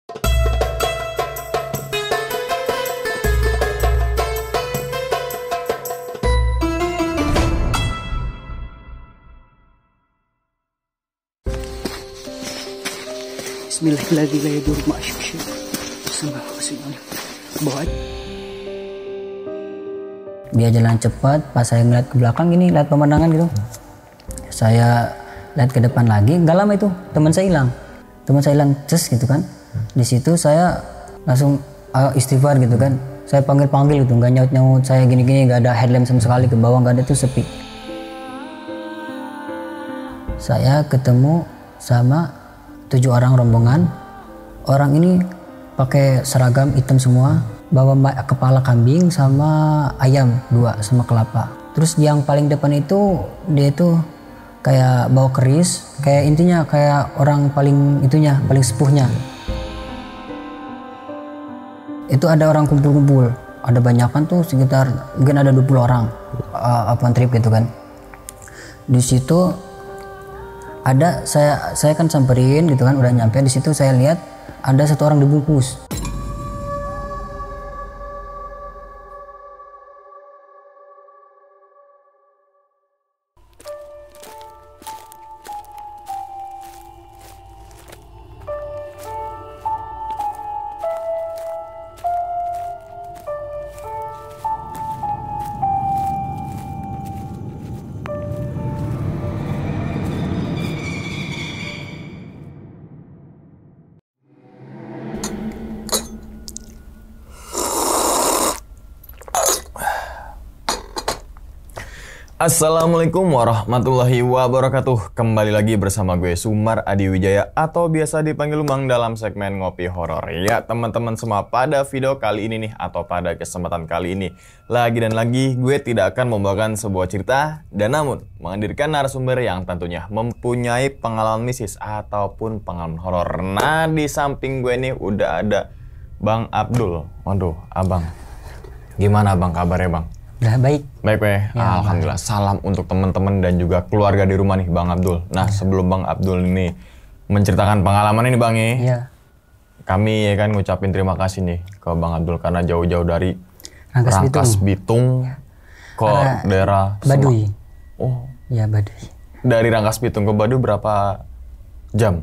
Bismillahirrahmanirrahim. Bawa. Dia jalan cepat, pas saya ngeliat ke belakang gini, lihat pemandangan gitu. Saya lihat ke depan lagi, nggak lama itu teman saya hilang. Teman saya hilang, gitu kan. Di situ saya langsung istighfar gitu kan. Saya panggil gitu, nggak nyaut-nyaut, saya gini-gini, nggak ada headlamp sama sekali, ke bawah nggak ada, tuh sepi. Saya ketemu sama 7 orang rombongan. Orang ini pakai seragam hitam semua, bawa kepala kambing sama ayam 2 sama kelapa. Terus yang paling depan itu dia itu kayak bawa keris, kayak intinya kayak orang paling sepuhnya. Itu ada orang kumpul-kumpul, ada banyakan tuh sekitar mungkin ada 20 orang apaan trip gitu kan. Di situ ada saya kan samperin gitu kan, udah nyampe di situ saya lihat ada 1 orang dibungkus. Assalamualaikum warahmatullahi wabarakatuh. Kembali lagi bersama gue Sumar Adi Wijaya atau biasa dipanggil Bang dalam segmen Ngopi Horor. Ya teman-teman semua, pada video kali ini nih atau pada kesempatan kali ini lagi dan lagi gue tidak akan membawakan sebuah cerita dan namun menghadirkan narasumber yang tentunya mempunyai pengalaman mistis ataupun pengalaman horor. Nah di samping gue nih udah ada Bang Abdul. Waduh abang, gimana bang kabarnya bang? Udah baik. Baik, ya, alhamdulillah. Salam untuk teman-teman dan juga keluarga di rumah nih, Bang Abdul. Nah, sebelum Bang Abdul ini menceritakan pengalaman ini, Bang ya. Kami ya kan ngucapin terima kasih nih ke Bang Abdul karena jauh-jauh dari Rangkas Bitung ke daerah Baduy. Oh, ya Baduy. Dari Rangkas Bitung ke Baduy berapa jam?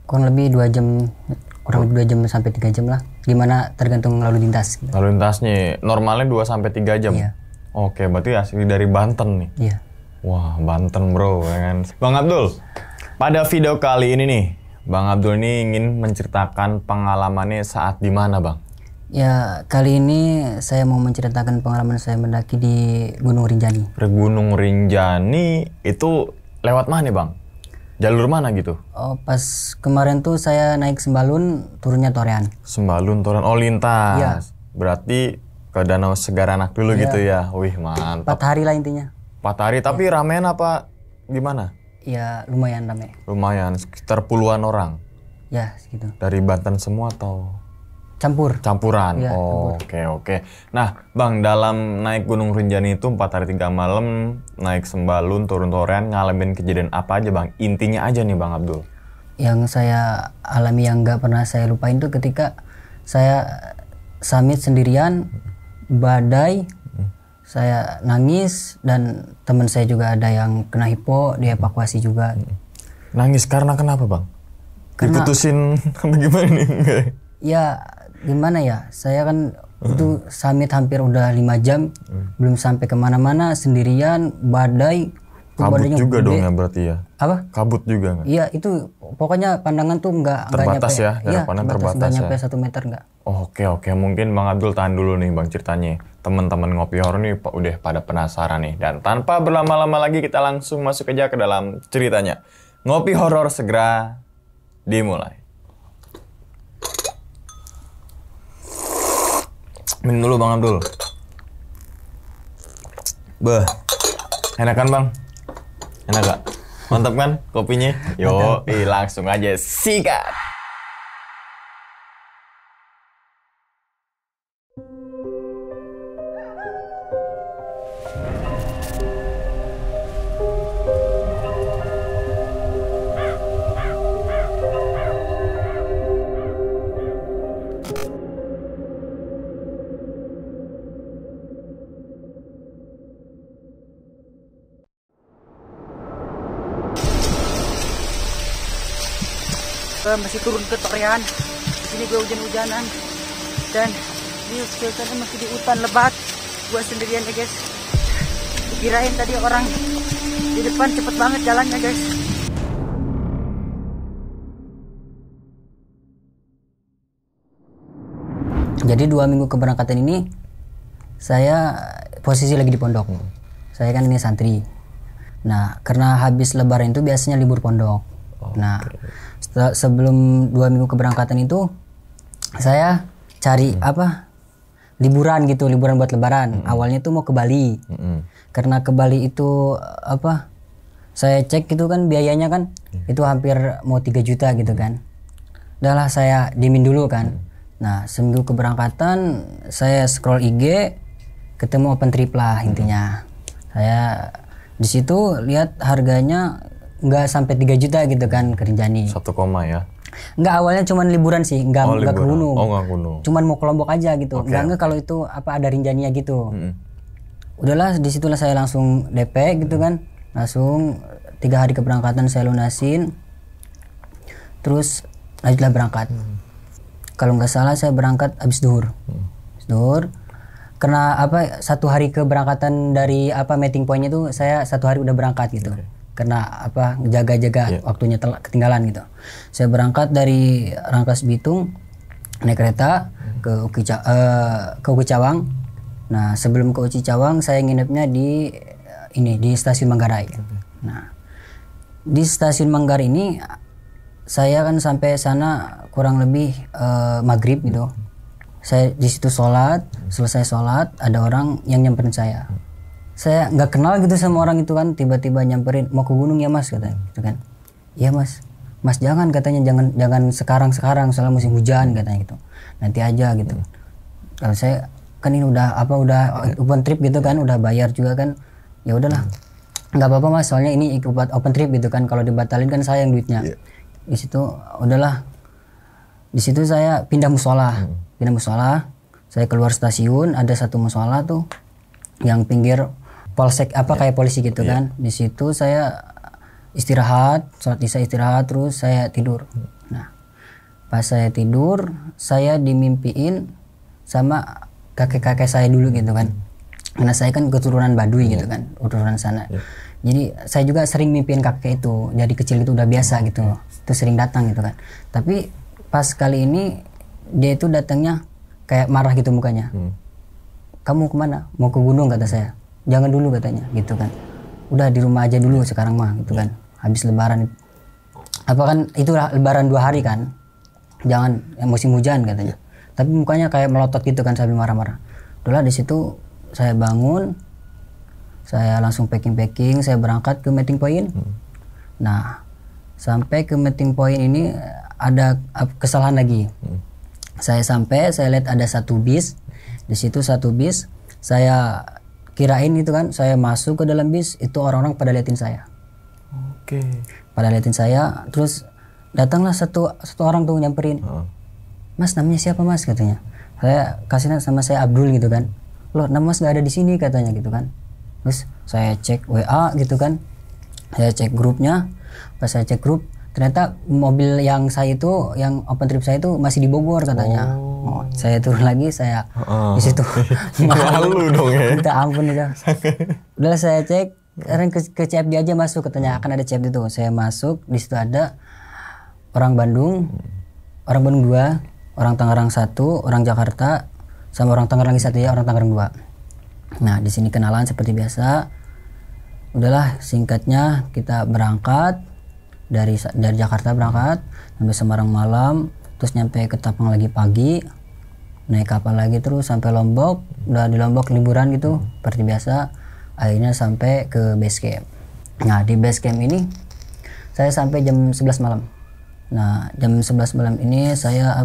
Kurang lebih 2 jam. Kurang lebih 2 jam sampai 3 jam lah. Gimana tergantung lalu lintas. Lalu lintasnya normalnya 2 sampai 3 jam. Iya. Oke, berarti asli dari Banten nih. Iya. Wah, Banten bro, ya kan. Bang Abdul, pada video kali ini nih, Bang Abdul ini ingin menceritakan pengalamannya saat di mana, Bang? Ya, kali ini saya mau menceritakan pengalaman saya mendaki di Gunung Rinjani. Gunung Rinjani itu lewat mana, Bang? Jalur mana gitu? Oh, pas kemarin tuh saya naik Sembalun, turunnya Torean. Sembalun, Torean, oh lintas. Iya. Berarti ke Danau Segaranak dulu gitu ya. Wih, mantap. 4 hari lah intinya. 4 hari, tapi ramean apa gimana? Ya, lumayan rame. Lumayan, sekitar puluhan orang. Ya, segitu. Dari Banten semua atau? Campuran. Ya, oh, oke. Nah, Bang, dalam naik Gunung Rinjani itu 4 hari 3 malam, naik Sembalun, turun Torean, ngalamin kejadian apa aja, Bang? Intinya aja nih, Bang Abdul. Yang saya alami yang nggak pernah saya lupain tuh ketika saya summit sendirian, badai, saya nangis dan teman saya juga ada yang kena hipo, dievakuasi juga. Nangis karena kenapa, Bang? Karena diputusin gimana nih? Ya gimana ya, saya kan itu summit hampir udah 5 jam, belum sampai kemana-mana, sendirian, badai. Kabut juga dong ya berarti ya? Apa? Kabut juga nggak? Iya, itu pokoknya pandangan tuh nggak terbatas nyampe, ya? Iya, terbatas nggak ya? nyampe 1 meter nggak. Oke, mungkin Bang Abdul tahan dulu nih Bang ceritanya. Teman-teman Ngopi Horor nih udah pada penasaran nih. Dan tanpa berlama-lama lagi kita langsung masuk aja ke dalam ceritanya. Ngopi Horor segera dimulai. Minum dulu Bang Abdul. Beh, enak kan Bang? Enak gak? Mantap kan kopinya? Yo, langsung aja sikat. masih turun ke Torean. Di sini gue hujan-hujanan dan di sekitarnya masih di hutan lebat. Gue sendirian ya guys. Kirain tadi orang di depan cepet banget jalannya guys. Jadi 2 minggu keberangkatan ini saya posisi lagi di pondok. Saya kan ini santri. Nah, karena habis lebaran itu biasanya libur pondok. Nah, sebelum 2 minggu keberangkatan itu saya cari liburan gitu, liburan buat lebaran. Awalnya tuh mau ke Bali. Karena ke Bali itu saya cek gitu kan biayanya kan itu hampir mau 3 juta gitu kan. Udahlah saya diemin dulu kan. Nah, seminggu keberangkatan saya scroll IG ketemu open trip lah intinya. Saya di situ lihat harganya nggak sampai 3 juta gitu kan ke Rinjani. 1, ya. Nggak, awalnya cuman liburan sih, nggak ke gunung. Oh, nggak gunung. Cuman mau ke Lombok aja gitu. Nggak kalau itu ada Rinjaninya gitu. Udahlah disitulah saya langsung DP gitu kan. Langsung 3 hari keberangkatan saya lunasin. Terus lanjutlah berangkat. Kalau nggak salah saya berangkat habis duhur. Karena 1 hari keberangkatan dari meeting pointnya itu saya 1 hari udah berangkat gitu. Karena jaga-jaga waktunya ketinggalan gitu. Saya berangkat dari Rangkas Bitung naik kereta ke Uki Cawang. Nah, sebelum ke Uki Cawang saya nginepnya di stasiun Manggarai. Nah, di stasiun Manggarai ini saya kan sampai sana kurang lebih maghrib gitu. Saya di situ sholat, selesai sholat ada orang yang nyamperin saya. Saya nggak kenal gitu sama orang itu kan, tiba-tiba nyamperin, mau ke gunung ya mas katanya gitu kan. Iya mas jangan katanya, jangan sekarang soalnya musim hujan katanya gitu. Nanti aja gitu. Kalau saya kan ini udah open trip gitu kan, udah bayar juga kan. Ya udahlah, nggak apa-apa mas, soalnya ini open trip gitu kan. Kalau dibatalin kan sayang duitnya. Di situ udahlah. Di situ saya pindah musola. Saya keluar stasiun, ada satu musola tuh yang pinggir polsek kayak polisi gitu kan. Di situ saya istirahat, sholat isya istirahat, terus saya tidur. Nah, pas saya tidur, saya dimimpiin sama kakek-kakek saya dulu gitu kan. Karena saya kan keturunan Baduy gitu kan, keturunan sana. Jadi saya juga sering mimpiin kakek itu. Jadi kecil itu udah biasa gitu. Itu sering datang gitu kan. Tapi pas kali ini dia itu datangnya kayak marah gitu mukanya. Kamu kemana? Mau ke gunung kata saya. Jangan dulu katanya gitu kan. Udah di rumah aja dulu sekarang mah gitu kan. Habis lebaran itu lebaran 2 hari kan. Jangan musim hujan katanya. Tapi mukanya kayak melotot gitu kan sambil marah-marah. Udahlah di situ saya bangun. Saya langsung packing, saya berangkat ke meeting point. Nah, sampai ke meeting point ini ada kesalahan lagi. Saya lihat ada 1 bis. Di situ 1 bis, saya kirain itu kan, saya masuk ke dalam bis, itu orang-orang pada liatin saya. Pada liatin saya, terus datanglah satu orang tuh nyamperin. Mas, namanya siapa mas katanya. Saya kasih nama saya Abdul gitu kan. Loh, nama mas nggak ada di sini katanya gitu kan. Terus saya cek WA gitu kan. Saya cek grupnya. Pas saya cek grup, ternyata mobil yang saya itu, yang open trip saya itu masih di Bogor katanya. Saya turun lagi, saya di situ malu dong ya. Minta ampun itu. Udah saya cek, sekarang ke CFD aja masuk katanya, akan ada CFD itu. Saya masuk, di situ ada orang Bandung 2, orang Tangerang 1, orang Jakarta, sama orang Tangerang lagi 1 ya, orang Tangerang 2. Nah, di sini kenalan seperti biasa. Udahlah, singkatnya kita berangkat dari Jakarta berangkat sampai Semarang malam, terus nyampe ke Tapang lagi pagi, naik kapal lagi terus sampai Lombok. Udah di Lombok liburan gitu seperti biasa. Akhirnya sampai ke base camp. Nah, di base camp ini saya sampai jam 11 malam. Nah, jam 11 malam ini saya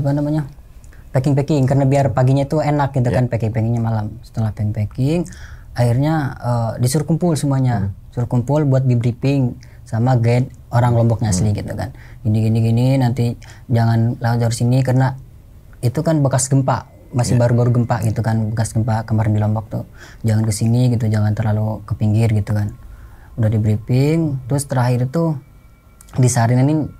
packing karena biar paginya itu enak gitu kan, packingnya malam. Setelah packing akhirnya disuruh kumpul semuanya. Suruh kumpul buat di briefing sama guide orang Lomboknya asli gitu kan. Gini nanti jangan lewat dari sini karena itu kan bekas gempa, masih baru-baru gempa gitu kan, bekas gempa kemarin di Lombok tuh. Jangan ke sini gitu, jangan terlalu ke pinggir gitu kan. Udah di briefing, terus terakhir itu disaranin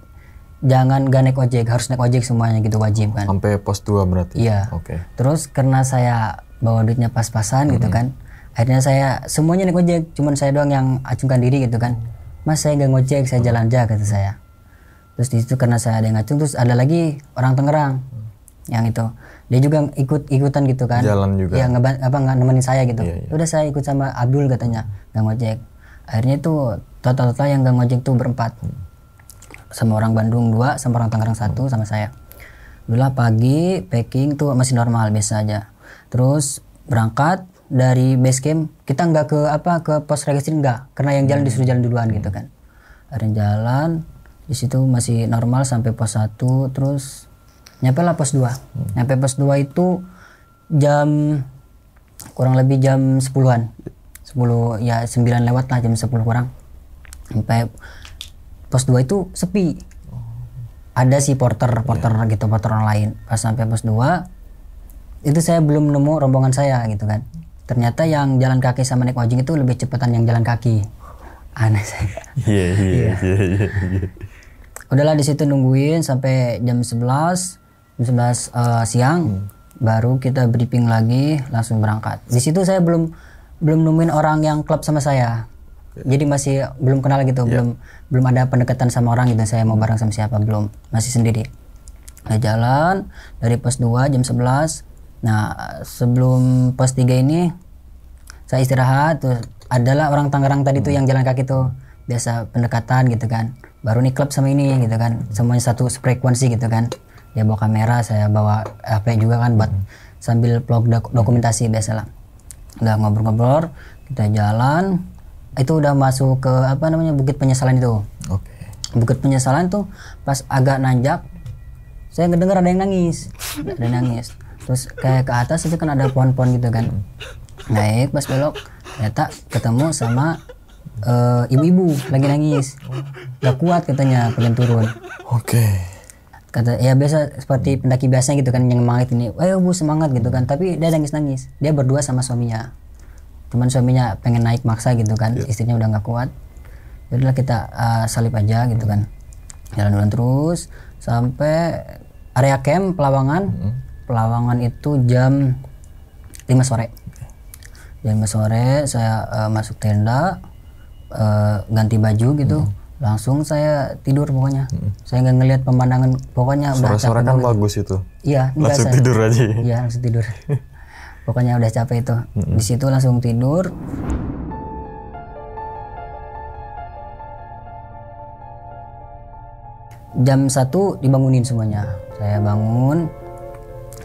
jangan gak naik ojek, harus naik ojek semuanya gitu, wajib kan. Sampai pos 2 berarti? Iya. Oke. Terus karena saya bawa duitnya pas-pasan gitu kan, akhirnya saya semuanya naik ojek, cuman saya doang yang acungkan diri gitu kan. Mas saya gak ngojek, saya jalan aja kata saya. Terus di situ karena saya ada yang ngacung, terus ada lagi orang Tangerang yang itu, dia juga ikutan gitu kan. Jalan juga. Ya nggak nemenin saya gitu. Iya. Udah saya ikut sama Abdul katanya, gak ngojek. Akhirnya itu total yang gak ngojek tuh berempat. Sama orang Bandung 2, sama orang Tangerang 1, sama saya. Dulu pagi packing tuh masih normal biasa aja. Terus berangkat dari base camp, kita nggak ke pos registry, nggak, karena yang jalan disuruh jalan duluan gitu kan. Ada yang jalan di situ masih normal sampai pos 1, terus nyampe lah pos 2. Nyampe pos 2 itu jam kurang lebih jam 10-an. 10 ya 9 lewat lah, jam 10 kurang. Sampai pos 2 itu sepi. Ada sih porter gitu, porter orang lain. Pas sampai pos 2 itu saya belum nemu rombongan saya gitu kan. Ternyata yang jalan kaki sama naik ojek itu lebih cepatan yang jalan kaki. Aneh saya. Iya. Udahlah di situ nungguin sampai jam 11 siang, baru kita briefing lagi, langsung berangkat. Di situ saya belum nemuin orang yang klub sama saya. Jadi masih belum kenal gitu, belum ada pendekatan sama orang gitu. Saya mau bareng sama siapa belum, masih sendiri. Nah, jalan dari pos 2 jam 11. Nah, sebelum pos 3 ini saya istirahat, terus adalah orang Tangerang tadi tuh yang jalan kaki tuh, biasa pendekatan gitu kan. Baru nih klub sama ini gitu kan, semuanya satu frekuensi gitu kan. Dia bawa kamera, saya bawa HP juga kan buat sambil vlog dokumentasi biasalah. Udah ngobrol-ngobrol, kita jalan. Itu udah masuk ke Bukit Penyesalan itu. Oke. Bukit Penyesalan tuh pas agak nanjak, saya ngedenger ada yang nangis. Terus kayak ke atas itu kan ada pohon-pohon gitu kan. Naik pas belok, ternyata ketemu sama ibu-ibu lagi nangis. Gak kuat katanya, pengen turun. Oke. Kata ya biasa seperti pendaki biasanya gitu kan, yang semangat ini, ayo bu semangat gitu kan. Tapi dia nangis. Dia berdua sama suaminya. Cuman suaminya pengen naik maksa gitu kan, istrinya udah gak kuat. Jadilah kita salip aja gitu kan. Jalan-jalan terus sampai area camp Pelawangan. Pelawangan itu jam 5 sore. Jam 5 sore saya masuk tenda, ganti baju gitu. Langsung saya tidur pokoknya. Saya nggak ngelihat pemandangan, pokoknya udah capek. Sore-sore kan gitu. bagus itu. Iya, langsung tidur aja. Iya, langsung tidur. Pokoknya udah capek itu. Di situ langsung tidur. Jam 1 dibangunin semuanya. Saya bangun.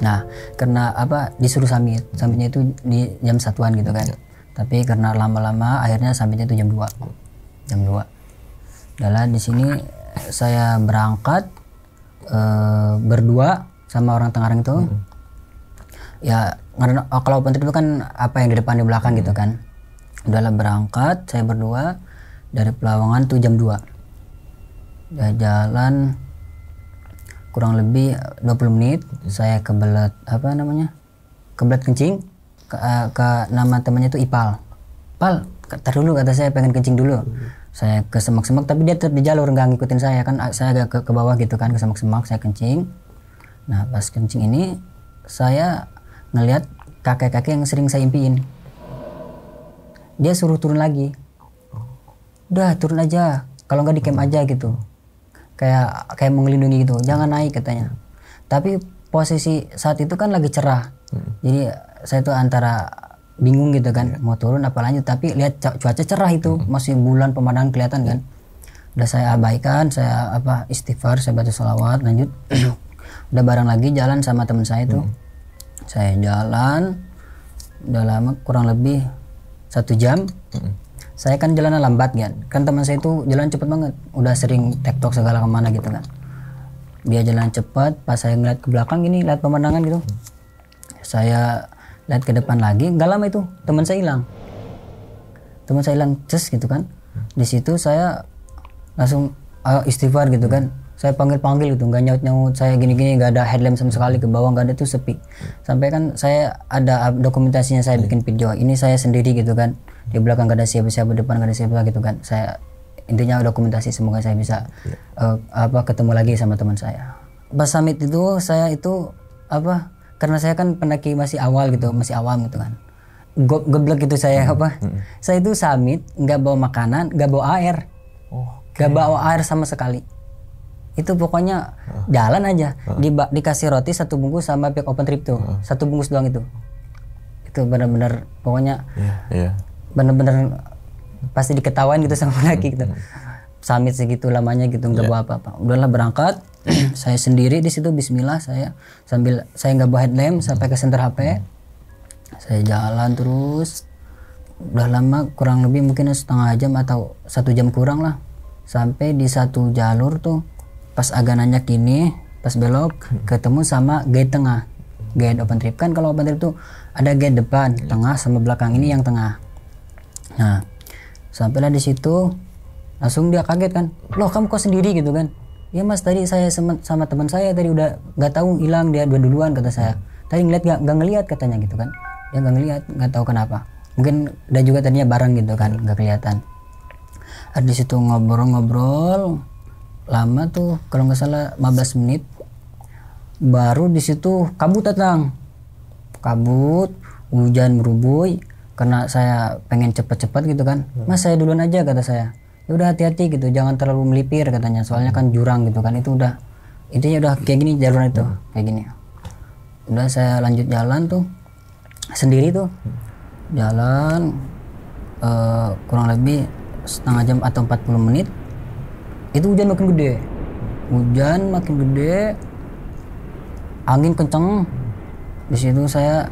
Nah, karena disuruh samitnya itu di jam 1-an gitu kan. Tapi karena lama-lama akhirnya samitnya itu jam 2. Jam 2. Dalam di sini saya berangkat berdua sama orang Tangerang itu. Ya, karena kalau open trip itu kan yang di depan di belakang gitu kan. Udahlah berangkat, saya berdua dari Pelawangan tuh jam 2. Ya, jalan kurang lebih 20 menit. Saya kebelet kebelet kencing. Ke nama temannya itu Ipal. Pal, tar dulu kata saya, pengen kencing dulu. Saya ke semak-semak, tapi dia tetap di jalur, nggak ngikutin saya kan. Saya agak ke bawah gitu kan, ke semak-semak saya kencing. Nah, pas kencing ini saya ngelihat kakek-kakek yang sering saya impiin. Dia suruh turun lagi. Udah turun aja, kalau nggak di camp aja gitu. Kayak mau ngelindungi gitu, jangan naik katanya. Tapi posisi saat itu kan lagi cerah. Jadi saya tuh antara bingung gitu kan, mau turun apa lanjut, tapi lihat cuaca cerah itu, masih bulan, pemandangan kelihatan kan. Udah saya abaikan, saya istighfar, saya baca sholawat, lanjut. Udah bareng lagi jalan sama teman saya itu. Saya jalan udah lama, kurang lebih 1 jam. Saya kan jalannya lambat kan teman saya itu jalan cepet banget, udah sering tektok segala kemana gitu kan. Dia jalan cepat, pas saya ngeliat ke belakang gini, lihat pemandangan gitu. Saya lihat ke depan lagi, nggak lama itu teman saya hilang. Ces gitu kan. Di situ saya langsung istighfar gitu kan. Saya panggil gitu, nggak nyaut, saya gini-gini, nggak ada headlamp sama sekali, ke bawah nggak ada, tuh sepi. Sampai kan saya ada dokumentasinya, saya bikin video. Ini saya sendiri gitu kan, di belakang nggak ada siapa-siapa, depan nggak ada siapa gitu kan. Saya intinya dokumentasi, semoga saya bisa ketemu lagi sama teman saya. Pas summit itu saya itu karena saya kan pendaki masih awal gitu, masih awam gitu kan, geblek gitu saya saya itu summit nggak bawa makanan, nggak bawa air, nggak bawa air sama sekali. Itu pokoknya jalan aja, dikasih roti 1 bungkus sama pihak open trip tuh, 1 bungkus doang itu benar-benar pokoknya benar-benar pasti diketawain gitu sama pendaki gitu. Summit segitu lamanya gitu nggak bawa apa-apa. Udahlah berangkat, saya sendiri di situ Bismillah, saya nggak bawa headlamp sampai ke center HP. Saya jalan terus, udah lama kurang lebih mungkin setengah jam atau 1 jam kurang lah, sampai di satu jalur tuh pas agak nanjak gini, pas belok ketemu sama gate tengah, gate open trip. Kan kalau open trip tuh ada gate depan, tengah sama belakang, ini yang tengah. Nah sampailah di situ langsung dia kaget kan, loh kamu kok sendiri gitu kan. Ya mas, tadi saya sama teman saya tadi udah nggak tahu hilang, dia duluan kata saya. Tadi ngeliat nggak ngeliat katanya gitu kan, dia nggak ngeliat, nggak tahu kenapa, mungkin ada juga tadinya bareng gitu kan, nggak kelihatan. Di situ ngobrol-ngobrol lama tuh, kalau nggak salah 15 menit. Baru di situ kabut datang, kabut, hujan merubuy. Karena saya pengen cepet-cepet gitu kan, mas saya duluan aja kata saya. Ya udah hati-hati gitu, jangan terlalu melipir katanya, soalnya kan jurang gitu kan. Itu udah intinya udah kayak gini jalur itu kayak gini. Udah saya lanjut jalan tuh sendiri tuh, jalan kurang lebih setengah jam atau 40 menit. Itu hujan makin gede, angin kenceng. Di situ saya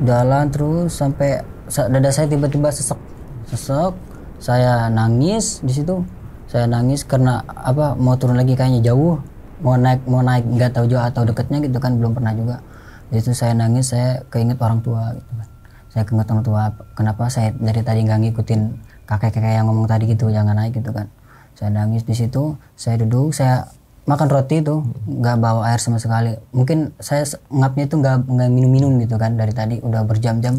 jalan terus sampai dada saya tiba-tiba sesek. Saya nangis di situ. Saya nangis karena mau turun lagi kayaknya jauh, mau naik nggak tahu jauh atau dekatnya gitu kan, belum pernah juga. Di situ saya nangis, saya keinget orang tua gitu kan. Saya keinget orang tua, kenapa saya dari tadi nggak ngikutin kakek-kakek yang ngomong tadi gitu, jangan naik gitu kan. Saya nangis di situ, saya duduk, saya makan roti itu, nggak bawa air sama sekali. Mungkin saya ngapnya itu nggak minum gitu kan, dari tadi udah berjam-jam.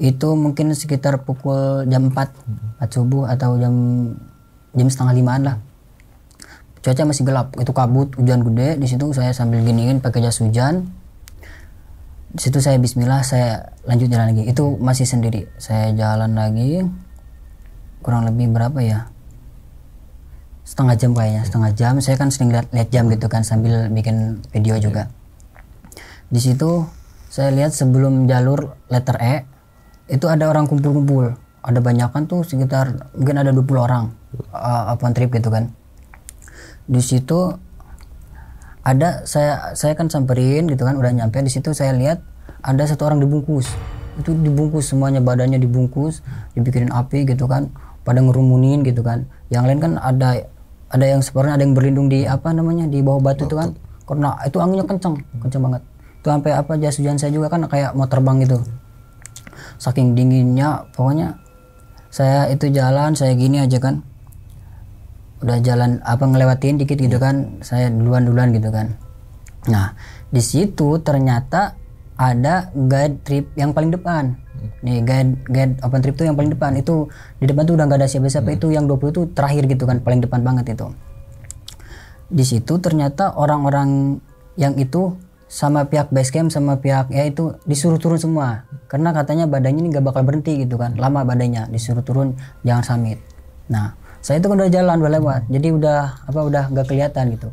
Itu mungkin sekitar pukul jam 4 subuh atau jam setengah 5-an lah. Cuaca masih gelap, itu kabut, hujan gede. Di situ saya sambil giniin pakai jas hujan. Di situ saya Bismillah, saya lanjut jalan lagi. Itu masih sendiri. Saya jalan lagi kurang lebih berapa ya? Setengah jam kayaknya, setengah jam. Saya kan sering lihat jam gitu kan sambil bikin video juga. Di situ saya lihat sebelum jalur letter E itu ada orang kumpul-kumpul. Ada banyakan tuh, sekitar mungkin ada 20 orang open trip gitu kan. Di situ ada saya kan samperin gitu kan, udah nyampe di situ saya lihat ada 1 orang dibungkus. Itu dibungkus semuanya, badannya dibungkus, dibikinin api gitu kan, pada ngerumunin gitu kan. Yang lain kan ada yang sebenarnya ada yang berlindung di di bawah batu itu kan, karena itu anginnya kenceng banget. Itu sampai jas hujan saya juga kan kayak mau terbang gitu. Saking dinginnya, pokoknya saya itu jalan, saya gini aja kan. Udah jalan ngelewatin dikit gitu kan, saya duluan gitu kan. Nah, di situ ternyata ada guide trip yang paling depan. Nih guide open trip tuh yang paling depan. Itu di depan tuh udah nggak ada siapa-siapa. Itu yang 20 tuh terakhir gitu kan, paling depan banget itu. Di situ ternyata orang-orang yang itu sama pihak base camp sama pihak itu disuruh turun semua, karena katanya badannya ini nggak bakal berhenti gitu kan, lama badannya, disuruh turun jangan summit. Nah saya itu kan udah jalan, udah lewat, jadi udah nggak kelihatan gitu,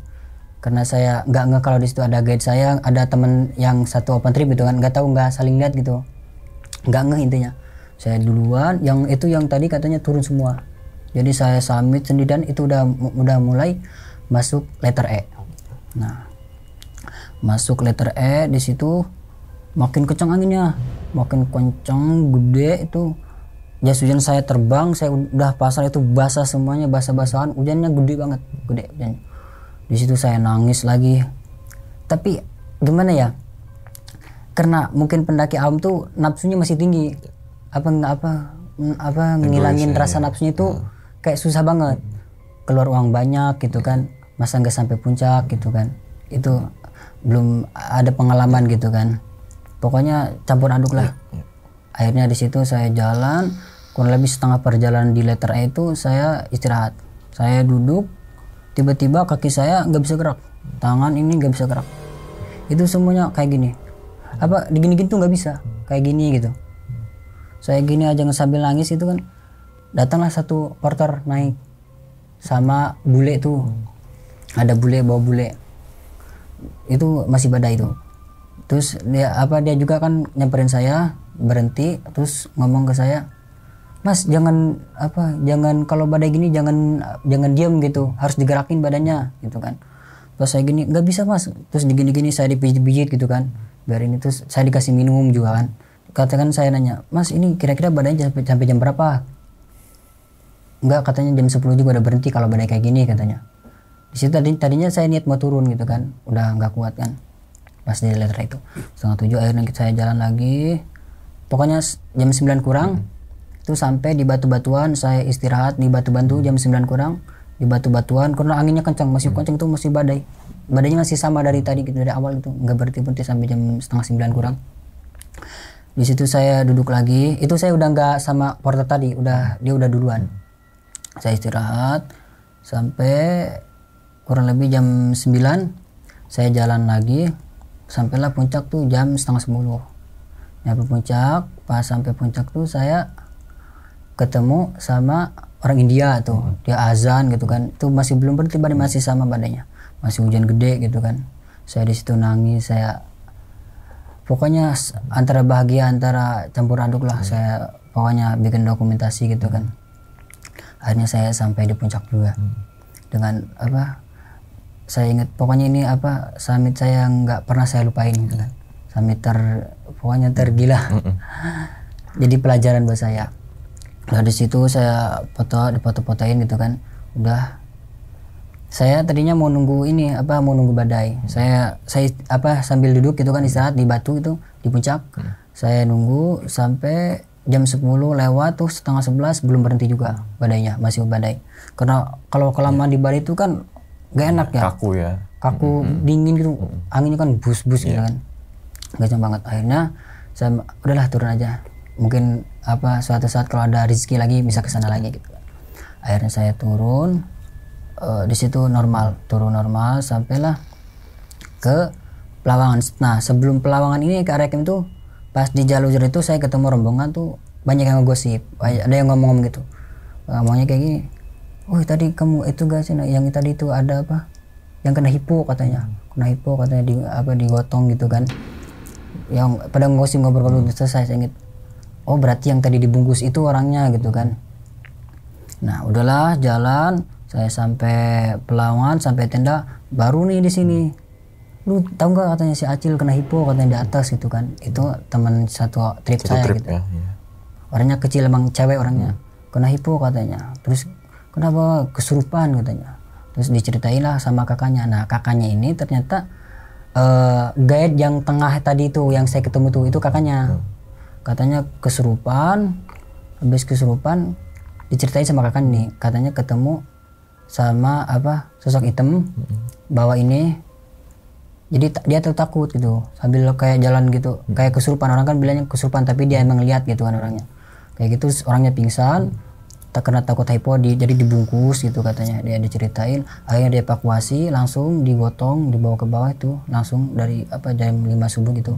karena saya nggak kalau di situ ada guide saya, ada temen yang satu open trip gitu kan, nggak saling lihat gitu, nggak intinya. Saya duluan, yang tadi katanya turun semua, jadi saya summit sendirian. Itu udah mulai masuk letter E. Nah masuk letter E, di situ makin kencang anginnya, makin kencang gede. Itu jas hujan saya terbang, saya udah pasang itu basah semuanya, basah-basahan, hujannya gede banget, hujannya. Di situ saya nangis lagi. Tapi gimana ya, karena mungkin pendaki awam tuh nafsunya masih tinggi, ngilangin rasa nafsunya itu kayak susah banget, keluar uang banyak gitu kan, masa nggak sampai puncak gitu kan. Itu belum ada pengalaman gitu kan, pokoknya campur aduk lah. Akhirnya di situ saya jalan kurang lebih setengah perjalanan di letter A itu saya istirahat. Saya duduk, tiba-tiba kaki saya nggak bisa gerak, tangan ini nggak bisa gerak, itu semuanya kayak gini, apa digini-gini tuh nggak bisa, kayak gini gitu. Saya gini aja sambil nangis itu kan, datanglah satu porter naik sama bule tuh, ada bule bawa bule, itu masih badai itu. Terus dia juga kan nyamperin saya, berhenti, terus ngomong ke saya, Mas jangan kalau badai gini jangan diam gitu, harus digerakin badannya gitu kan. Terus saya gini, nggak bisa Mas, terus digini-gini saya dipijit-pijit gitu kan, biar ini, terus saya dikasih minum juga kan. Katakan saya nanya, Mas ini kira-kira badannya sampai jam berapa? Enggak, katanya jam 10 juga udah berhenti kalau badai kayak gini katanya. Di situ tadinya saya niat mau turun gitu kan, udah nggak kuat kan. Pas di letter itu 6:30 akhirnya saya jalan lagi, pokoknya jam 9 kurang itu sampai di Batu-Batuan. Saya istirahat di Batu-Batu jam 9 kurang di Batu-Batuan karena anginnya kencang, masih kencang itu, masih badainya masih sama dari tadi gitu, dari awal itu nggak berhenti sampai jam setengah 9 kurang. Di situ saya duduk lagi, itu saya udah nggak sama porter tadi, dia udah duluan. Saya istirahat sampai kurang lebih jam 9, saya jalan lagi sampailah puncak tuh jam setengah 10. Nyampe puncak, pas sampai puncak tuh saya ketemu sama orang India tuh, dia azan gitu kan, itu masih belum berhenti badai, masih sama badainya, masih hujan gede gitu kan. Saya di situ nangis, saya pokoknya antara bahagia antara campur aduk lah. Saya pokoknya bikin dokumentasi gitu kan. Akhirnya saya sampai di puncak juga dengan saya ingat pokoknya ini summit saya nggak pernah saya lupain gitu kan. Summit pokoknya tergila. Jadi pelajaran buat saya. Nah di situ saya foto-fotoin gitu kan. Udah, saya tadinya mau nunggu mau nunggu badai. Saya sambil duduk gitu kan, istirahat di batu itu di puncak. Saya nunggu sampai jam 10 lewat tuh, setengah 11 belum berhenti juga badainya, masih badai. Karena kalau kelamaan di badai itu kan gak enak ya, kaku dingin gitu, anginnya kan bus-bus gitu kan, gak banget. Akhirnya saya udahlah turun aja, mungkin suatu saat kalau ada rezeki lagi bisa kesana lagi gitu. Akhirnya saya turun, di situ turun normal sampailah ke Pelawangan. Nah sebelum Pelawangan ini ke Arekem itu, pas di jalur itu saya ketemu rombongan tuh banyak yang ngegosip, ada yang ngomong gitu, ngomongnya kayak gini, tadi kamu itu gak sih yang tadi itu ada yang kena hipo katanya, digotong gitu kan, yang pada ngosip ngobrol-ngobrol. Selesai saya inget, berarti yang tadi dibungkus itu orangnya gitu kan. Nah udahlah jalan, saya sampai Pelawangan, sampai tenda baru nih di sini. Lu tahu nggak katanya si Acil kena hipo katanya di atas gitu kan. Itu teman satu trip saya gitu. Ya, iya. Orangnya kecil, emang cewek orangnya. Kena hipo katanya. Terus kenapa kesurupan katanya. Terus diceritain lah sama kakaknya. Nah kakaknya ini ternyata guide yang tengah tadi itu yang saya ketemu tuh, itu kakaknya. Katanya kesurupan, habis kesurupan diceritain sama kakaknya nih, katanya ketemu sama sosok hitam bawa ini. Jadi dia tuh takut gitu sambil kayak jalan gitu, kayak kesurupan. Orang kan bilangnya kesurupan tapi dia emang lihat gitu kan orangnya kayak gitu. Orangnya pingsan, karena takut hypo, jadi dibungkus gitu katanya. Dia diceritain, akhirnya dia evakuasi, langsung digotong, dibawa ke bawah itu langsung dari jam 5 subuh gitu,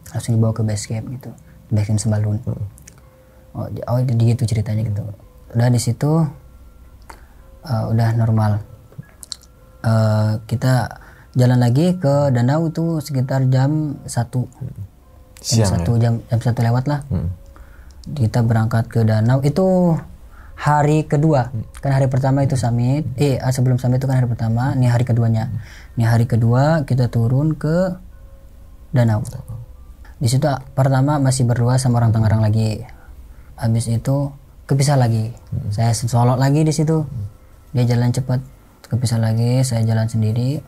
langsung dibawa ke base camp gitu, base camp Sembalun. Jadi gitu ceritanya gitu. Udah di situ udah normal. Kita jalan lagi ke danau itu sekitar jam 1 siang, jam 1 lewat lah. Kita berangkat ke danau itu hari kedua. Kan hari pertama itu summit, sebelum summit itu kan hari pertama, ini hari keduanya. Ini hari kedua kita turun ke danau. Di situ pertama masih berdua sama orang Tangerang lagi. Habis itu kepisah lagi. Saya solot lagi di situ. Dia jalan cepat, kepisah lagi, saya jalan sendiri.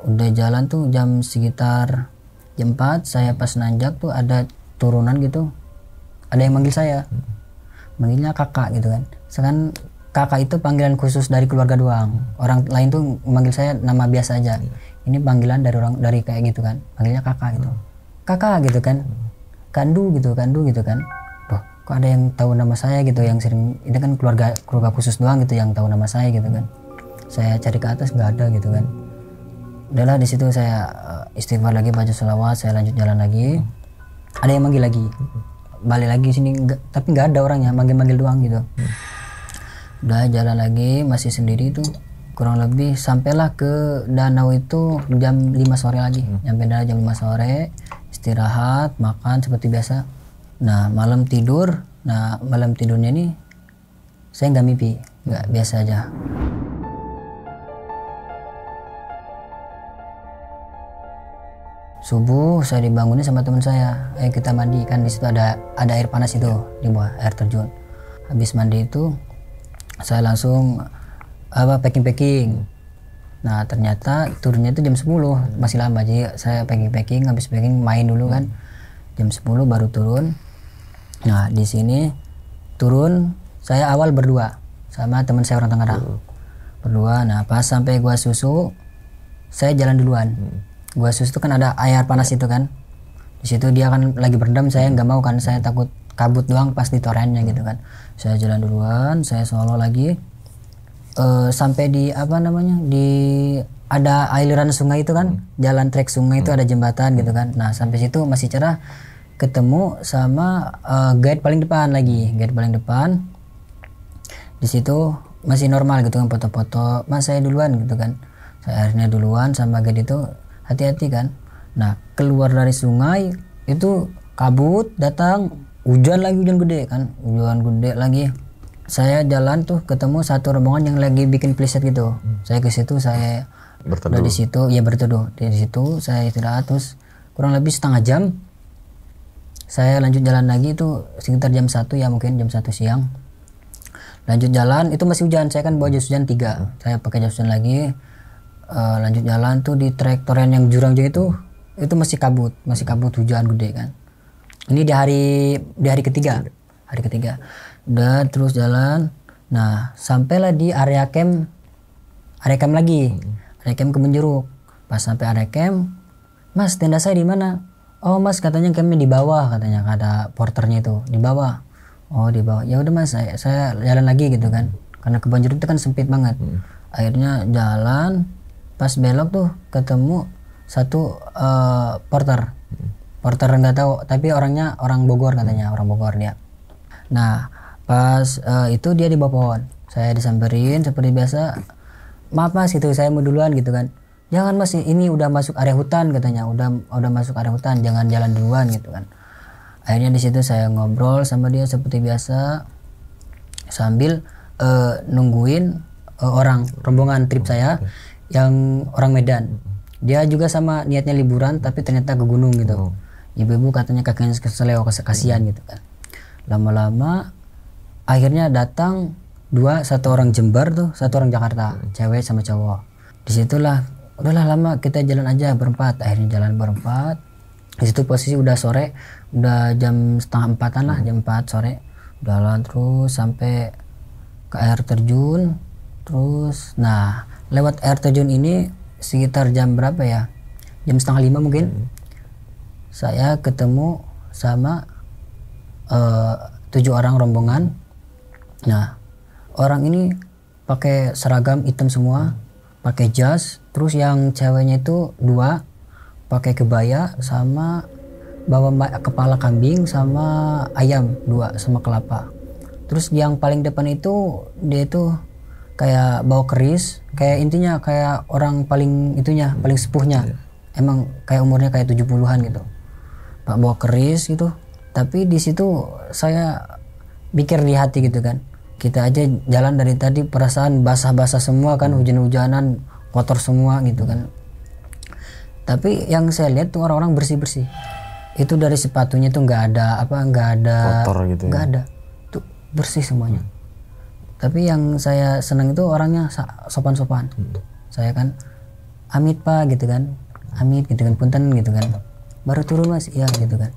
Udah jalan tuh sekitar jam 4, saya pas nanjak tuh ada turunan gitu, ada yang manggil saya, manggilnya kakak gitu kan. Sekarang kakak itu panggilan khusus dari keluarga doang, orang lain tuh manggil saya nama biasa aja. Ini panggilan dari kayak gitu kan, panggilnya kakak gitu, kakak gitu kan, kandu gitu kan. Tuh kok ada yang tahu nama saya gitu, yang sering ini kan keluarga khusus doang gitu yang tahu nama saya gitu kan. Saya cari ke atas nggak ada gitu kan. Udahlah di situ saya istighfar lagi, baca sholawat, saya lanjut jalan lagi. Ada yang manggil lagi, balik lagi sini tapi nggak ada orangnya, manggil doang gitu. Udah jalan lagi masih sendiri tuh, kurang lebih sampailah ke danau itu jam 5 sore lagi. Nyampe danau jam 5 sore, istirahat, makan seperti biasa. Nah malam tidur, malam tidurnya ini saya nggak mimpi, nggak, biasa aja. Subuh saya dibangunin sama teman saya, kita mandi, kan di situ ada air panas itu di bawah, air terjun. Habis mandi itu saya langsung packing. Nah ternyata turunnya itu jam 10, masih lama, jadi saya packing, habis packing main dulu kan, jam 10 baru turun. Nah di sini turun saya awal berdua sama teman saya orang Tangerang, berdua. Nah pas sampai Gua Susu saya jalan duluan. Gua Susu itu kan ada air panas itu kan, di situ dia kan lagi berendam, saya nggak mau kan, saya takut kabut doang pas di torennya gitu kan. Saya jalan duluan, saya solo lagi sampai di di ada aliran sungai itu kan, jalan trek sungai itu ada jembatan gitu kan. Nah sampai situ masih cerah, ketemu sama guide paling depan lagi, guide paling depan. Di situ masih normal gitu kan, foto-foto, mas saya duluan gitu kan. Saya akhirnya duluan sama guide itu, hati-hati kan. Nah keluar dari sungai itu kabut datang, hujan gede kan, hujan gede lagi. Saya jalan tuh ketemu satu rombongan yang lagi bikin preset gitu. Saya ke situ, saya berteduh di situ, ya berteduh di situ. Saya istirahat, terus kurang lebih setengah jam saya lanjut jalan lagi, itu sekitar jam 1 ya, mungkin jam 1 siang. Lanjut jalan, itu masih hujan, saya kan bawa jas hujan 3, saya pakai jas hujan lagi. Lanjut jalan tuh di trek toren yang jurang itu masih kabut hujan gede kan. Ini di hari ketiga. Udah terus jalan. Nah sampailah di area camp lagi, area camp Kebun Jeruk. Pas sampai area camp, mas tenda saya di mana? Oh mas, katanya campnya di bawah, katanya ada porternya itu di bawah. Oh di bawah, ya udah mas, saya jalan lagi gitu kan, karena Kebun Jeruk itu kan sempit banget. Akhirnya jalan, pas belok tuh ketemu satu porter nggak tahu, tapi orangnya orang Bogor katanya, orang Bogor dia. Nah pas itu dia di bawah pohon, saya disamperin seperti biasa, maaf mas gitu, saya mau duluan gitu kan. Jangan mas, ini udah masuk area hutan katanya, udah masuk area hutan, jangan jalan duluan gitu kan. Akhirnya di situ saya ngobrol sama dia seperti biasa sambil nungguin orang rombongan trip saya yang orang Medan. Dia juga sama niatnya liburan tapi ternyata ke gunung gitu. Ibu-ibu katanya kakinya keseleo, kasihan gitu kan. Lama-lama akhirnya datang satu orang Jember tuh, satu orang Jakarta, cewek sama cowok. Disitulah udahlah lama kita jalan aja berempat. Akhirnya jalan berempat. Di situ posisi udah sore, udah jam 3:30 lah, jam 4 sore. Jalan terus sampai ke air terjun. Terus nah lewat air terjun ini sekitar jam berapa ya, jam 4:30 mungkin. Saya ketemu sama 7 orang rombongan. Nah orang ini pakai seragam hitam semua, pakai jas. Terus yang ceweknya itu 2 pakai kebaya sama bawa kepala kambing sama ayam 2 sama kelapa. Terus yang paling depan itu dia itu kayak bawa keris, kayak intinya kayak orang paling paling sepuhnya. Emang kayak umurnya kayak 70-an gitu. Pak bawa keris gitu. Tapi di situ saya pikir di hati gitu kan, kita aja jalan dari tadi perasaan basah-basah semua kan, hujan-hujanan, kotor semua gitu kan. Tapi yang saya lihat tuh orang-orang bersih-bersih. Itu dari sepatunya tuh nggak ada kotor gitu, nggak ada, tuh bersih semuanya. Tapi yang saya senang itu orangnya sopan-sopan. Saya kan amit pak gitu kan, amit gitu kan, punten gitu kan. Baru turun mas, iya gitu kan.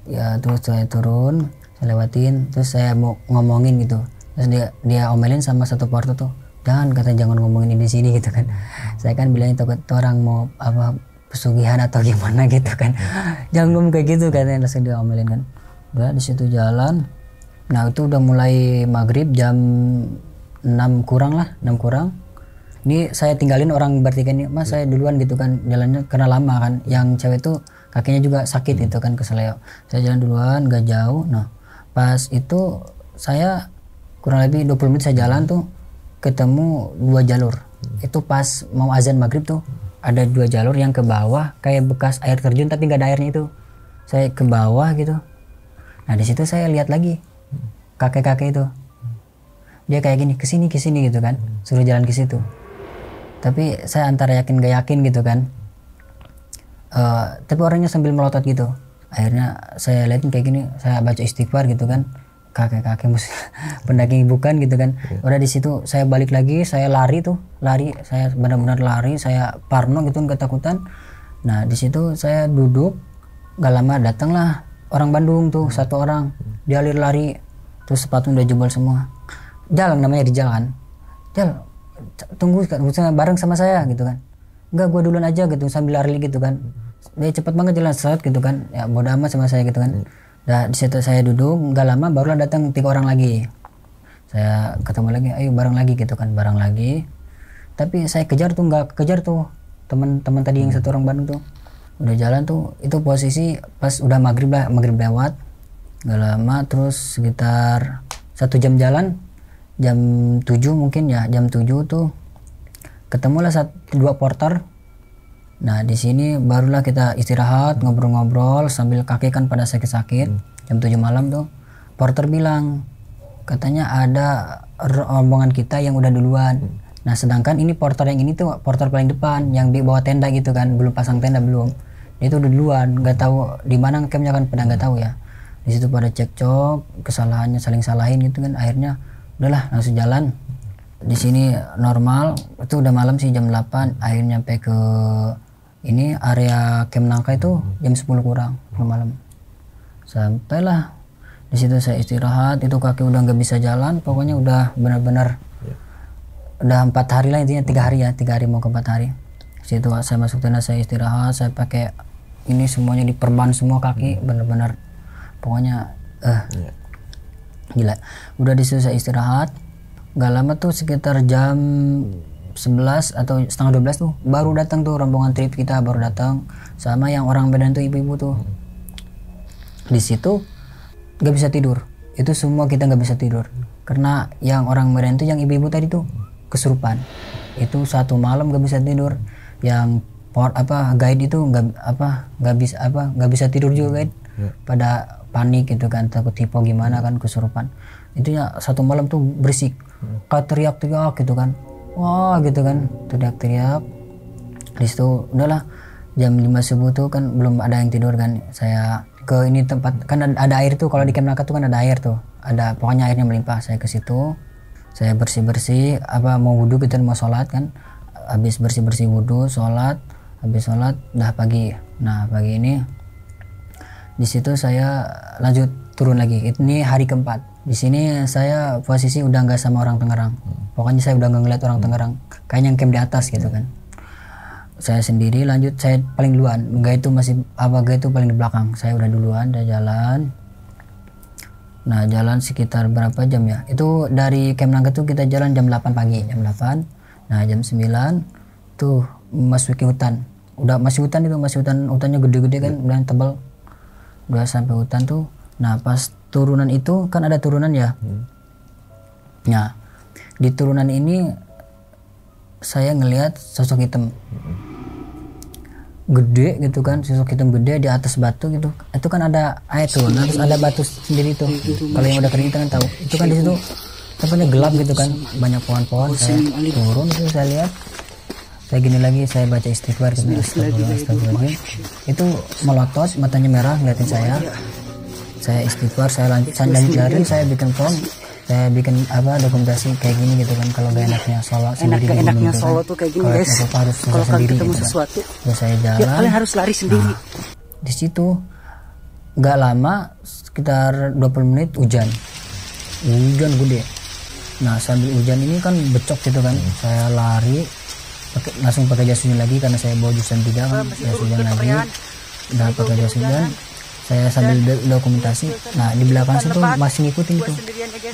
Ya terus saya turun, saya lewatin, terus saya mau ngomongin gitu. Terus dia omelin sama satu porter tuh, jangan ngomongin di sini gitu kan. Saya kan bilangnya takut orang mau pesugihan atau gimana gitu kan. Jangan ngomong kayak gitu kan, langsung dia omelin kan. Udah di situ jalan, Nah itu udah mulai maghrib jam 6 kurang lah, 6 kurang. Ini saya tinggalin orang bertiga ini, mas saya duluan gitu kan, jalannya karena lama kan. Yang cewek itu kakinya juga sakit gitu kan, keseleo. Saya jalan duluan, gak jauh. Nah pas itu saya kurang lebih 20 menit saya jalan tuh ketemu 2 jalur. Itu pas mau azan maghrib tuh ada 2 jalur yang ke bawah kayak bekas air terjun tapi gak ada airnya itu. Saya ke bawah gitu. Nah di situ saya lihat lagi kakek-kakek itu. Dia kayak gini, kesini gitu kan, suruh jalan ke situ. Tapi saya antara yakin gak yakin gitu kan. Tapi orangnya sambil melotot gitu. Akhirnya saya liatin kayak gini, saya baca istighfar gitu kan. Kakek-kakek pendaki bukan gitu kan. Udah di situ saya balik lagi, saya lari, saya benar-benar lari, saya parno gitu kan, ketakutan. Nah di situ saya duduk, gak lama datanglah orang Bandung tuh, 1 orang. Dia lari, terus sepatu udah jebol semua. Jalan namanya Rijal kan. Jal, tunggu bareng sama saya gitu kan. Enggak, gua duluan aja gitu sambil lari gitu kan. Dia cepet banget jalan set gitu kan. Ya bodo amat sama saya gitu kan. Nah, di situ saya duduk, nggak lama barulah datang 3 orang lagi. Saya ketemu lagi, ayo bareng lagi gitu kan, bareng lagi. Tapi saya kejar tuh, nggak kejar tuh teman-teman tadi yang 1 orang Bandung tuh. Udah jalan tuh, itu posisi pas udah maghrib lewat. Nggak lama, terus sekitar 1 jam jalan, jam 7 mungkin ya, jam 7 tuh ketemulah 2 porter. Nah di sini barulah kita istirahat, ngobrol-ngobrol sambil kaki kan pada sakit-sakit. Jam 7 malam tuh porter bilang katanya ada rombongan kita yang udah duluan. Nah sedangkan ini porter yang ini tuh porter paling depan yang di bawah tenda gitu kan, belum pasang tenda belum. Itu udah duluan, nggak tahu di mana campnya kan, pada nggak tahu ya. Di situ pada cekcok, kesalahannya saling salahin gitu kan. Akhirnya udahlah langsung jalan. Di sini normal, itu udah malam sih jam 8. Akhirnya nyampe ke ini area Camp Nangka itu jam 10 kurang malam. Sampailah di situ saya istirahat, itu kaki udah nggak bisa jalan, pokoknya udah benar-benar udah 4 hari lah intinya, 3 hari ya, 3 hari mau ke 4 hari. Di situ saya masuk tenda, saya istirahat, saya pakai ini semuanya diperban semua kaki, benar-benar pokoknya gila. Udah di situ saya istirahat, nggak lama tuh sekitar jam 11 atau setengah 12 tuh baru datang tuh rombongan trip kita, baru datang sama yang orang Medan tuh, ibu-ibu tuh. Di situ nggak bisa tidur, itu semua kita nggak bisa tidur karena yang orang Medan tuh, yang ibu-ibu tadi tuh kesurupan. Itu 1 malam nggak bisa tidur. Yang guide itu nggak bisa tidur juga guide. Pada panik gitu kan, takut hipo gimana kan, kesurupan. Intinya 1 malam tuh berisik, kayak teriak-teriak gitu kan. Wah gitu kan, teriak-teriak. Di situ udahlah jam 5 subuh tuh kan belum ada yang tidur kan. Saya ke ini tempat kan ada air tuh, kalau di Camp Nangka tuh kan ada air tuh. Ada pokoknya airnya melimpah. Saya ke situ. Saya bersih-bersih mau wudhu gitu, mau sholat kan. Habis bersih-bersih wudhu, sholat, habis sholat udah pagi. Nah, pagi ini di situ saya lanjut turun lagi. Ini hari keempat. Di sini saya posisi udah nggak sama orang Tangerang. Pokoknya saya udah nggak ngeliat orang Tangerang. Kayaknya yang camp di atas gitu kan. Saya sendiri lanjut, saya paling duluan. Enggak itu itu paling di belakang. Saya udah duluan, udah jalan. Nah jalan sekitar berapa jam ya? Itu dari Camp Nangka tuh kita jalan jam 8 pagi, jam 8. Nah jam 9 tuh masuki hutan. Udah masih hutan itu, hutannya gede-gede kan, udah tebal. Udah sampai hutan tuh. Nah pas turunan itu kan ada turunan ya. Nah di turunan ini saya ngelihat sosok hitam gede gitu kan, sosok hitam gede di atas batu gitu. Itu kan ada air turunan, terus ada batu sendiri tuh. Kalau yang udah kering itu kan tahu. Itu kan di situ tempatnya gelap gitu kan, banyak pohon-pohon. Saya turun itu, saya lihat, saya gini lagi, saya baca istighfar gitu. Astagfirullah. Itu melotot, matanya merah ngeliatin saya. Saya istighfar, saya lanjut lari, saya bikin form, saya bikin dokumentasi kayak gini gitu kan. Kalau gak enaknya solo sendiri, enaknya solo tuh kayak gini guys. Kalau kalian ketemu gitu sesuatu, terus saya jalan, ya kalian harus lari sendiri. Di situ nggak lama, sekitar 20 menit hujan gede. Nah sambil hujan ini kan becok gitu kan, saya lari langsung pakai jas hujan lagi karena saya bawa jas hujan 3 kan, jas hujan lagi. Udah pakai jas hujan, Saya sambil dokumentasi. Nah di belakang situ masih ngikutin tuh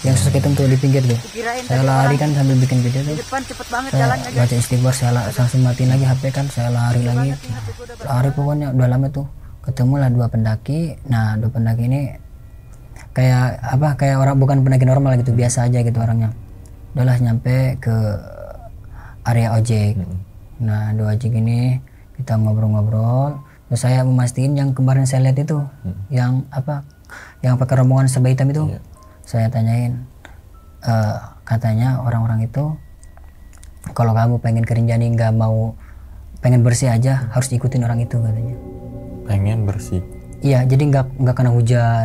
yang sosok hitam tuh di pinggir tuh. Saya lari kan sambil bikin video tuh. Saya baca istighfar, saya langsung matiin lagi HP kan, saya lari lagi. Lari pokoknya udah lama tuh. Ketemulah 2 pendaki. Nah 2 pendaki ini kayak orang bukan pendaki normal gitu, biasa aja gitu orangnya. Udahlah nyampe ke area ojek. Nah 2 ojek ini kita ngobrol-ngobrol. Terus saya memastikan yang kemarin saya lihat itu, yang pakai rombongan serba hitam itu. Saya tanyain, katanya orang-orang itu kalau kamu pengen ke Rinjani nggak mau pengen bersih aja, harus ikutin orang itu katanya. Pengen bersih? Iya, jadi nggak kena hujan,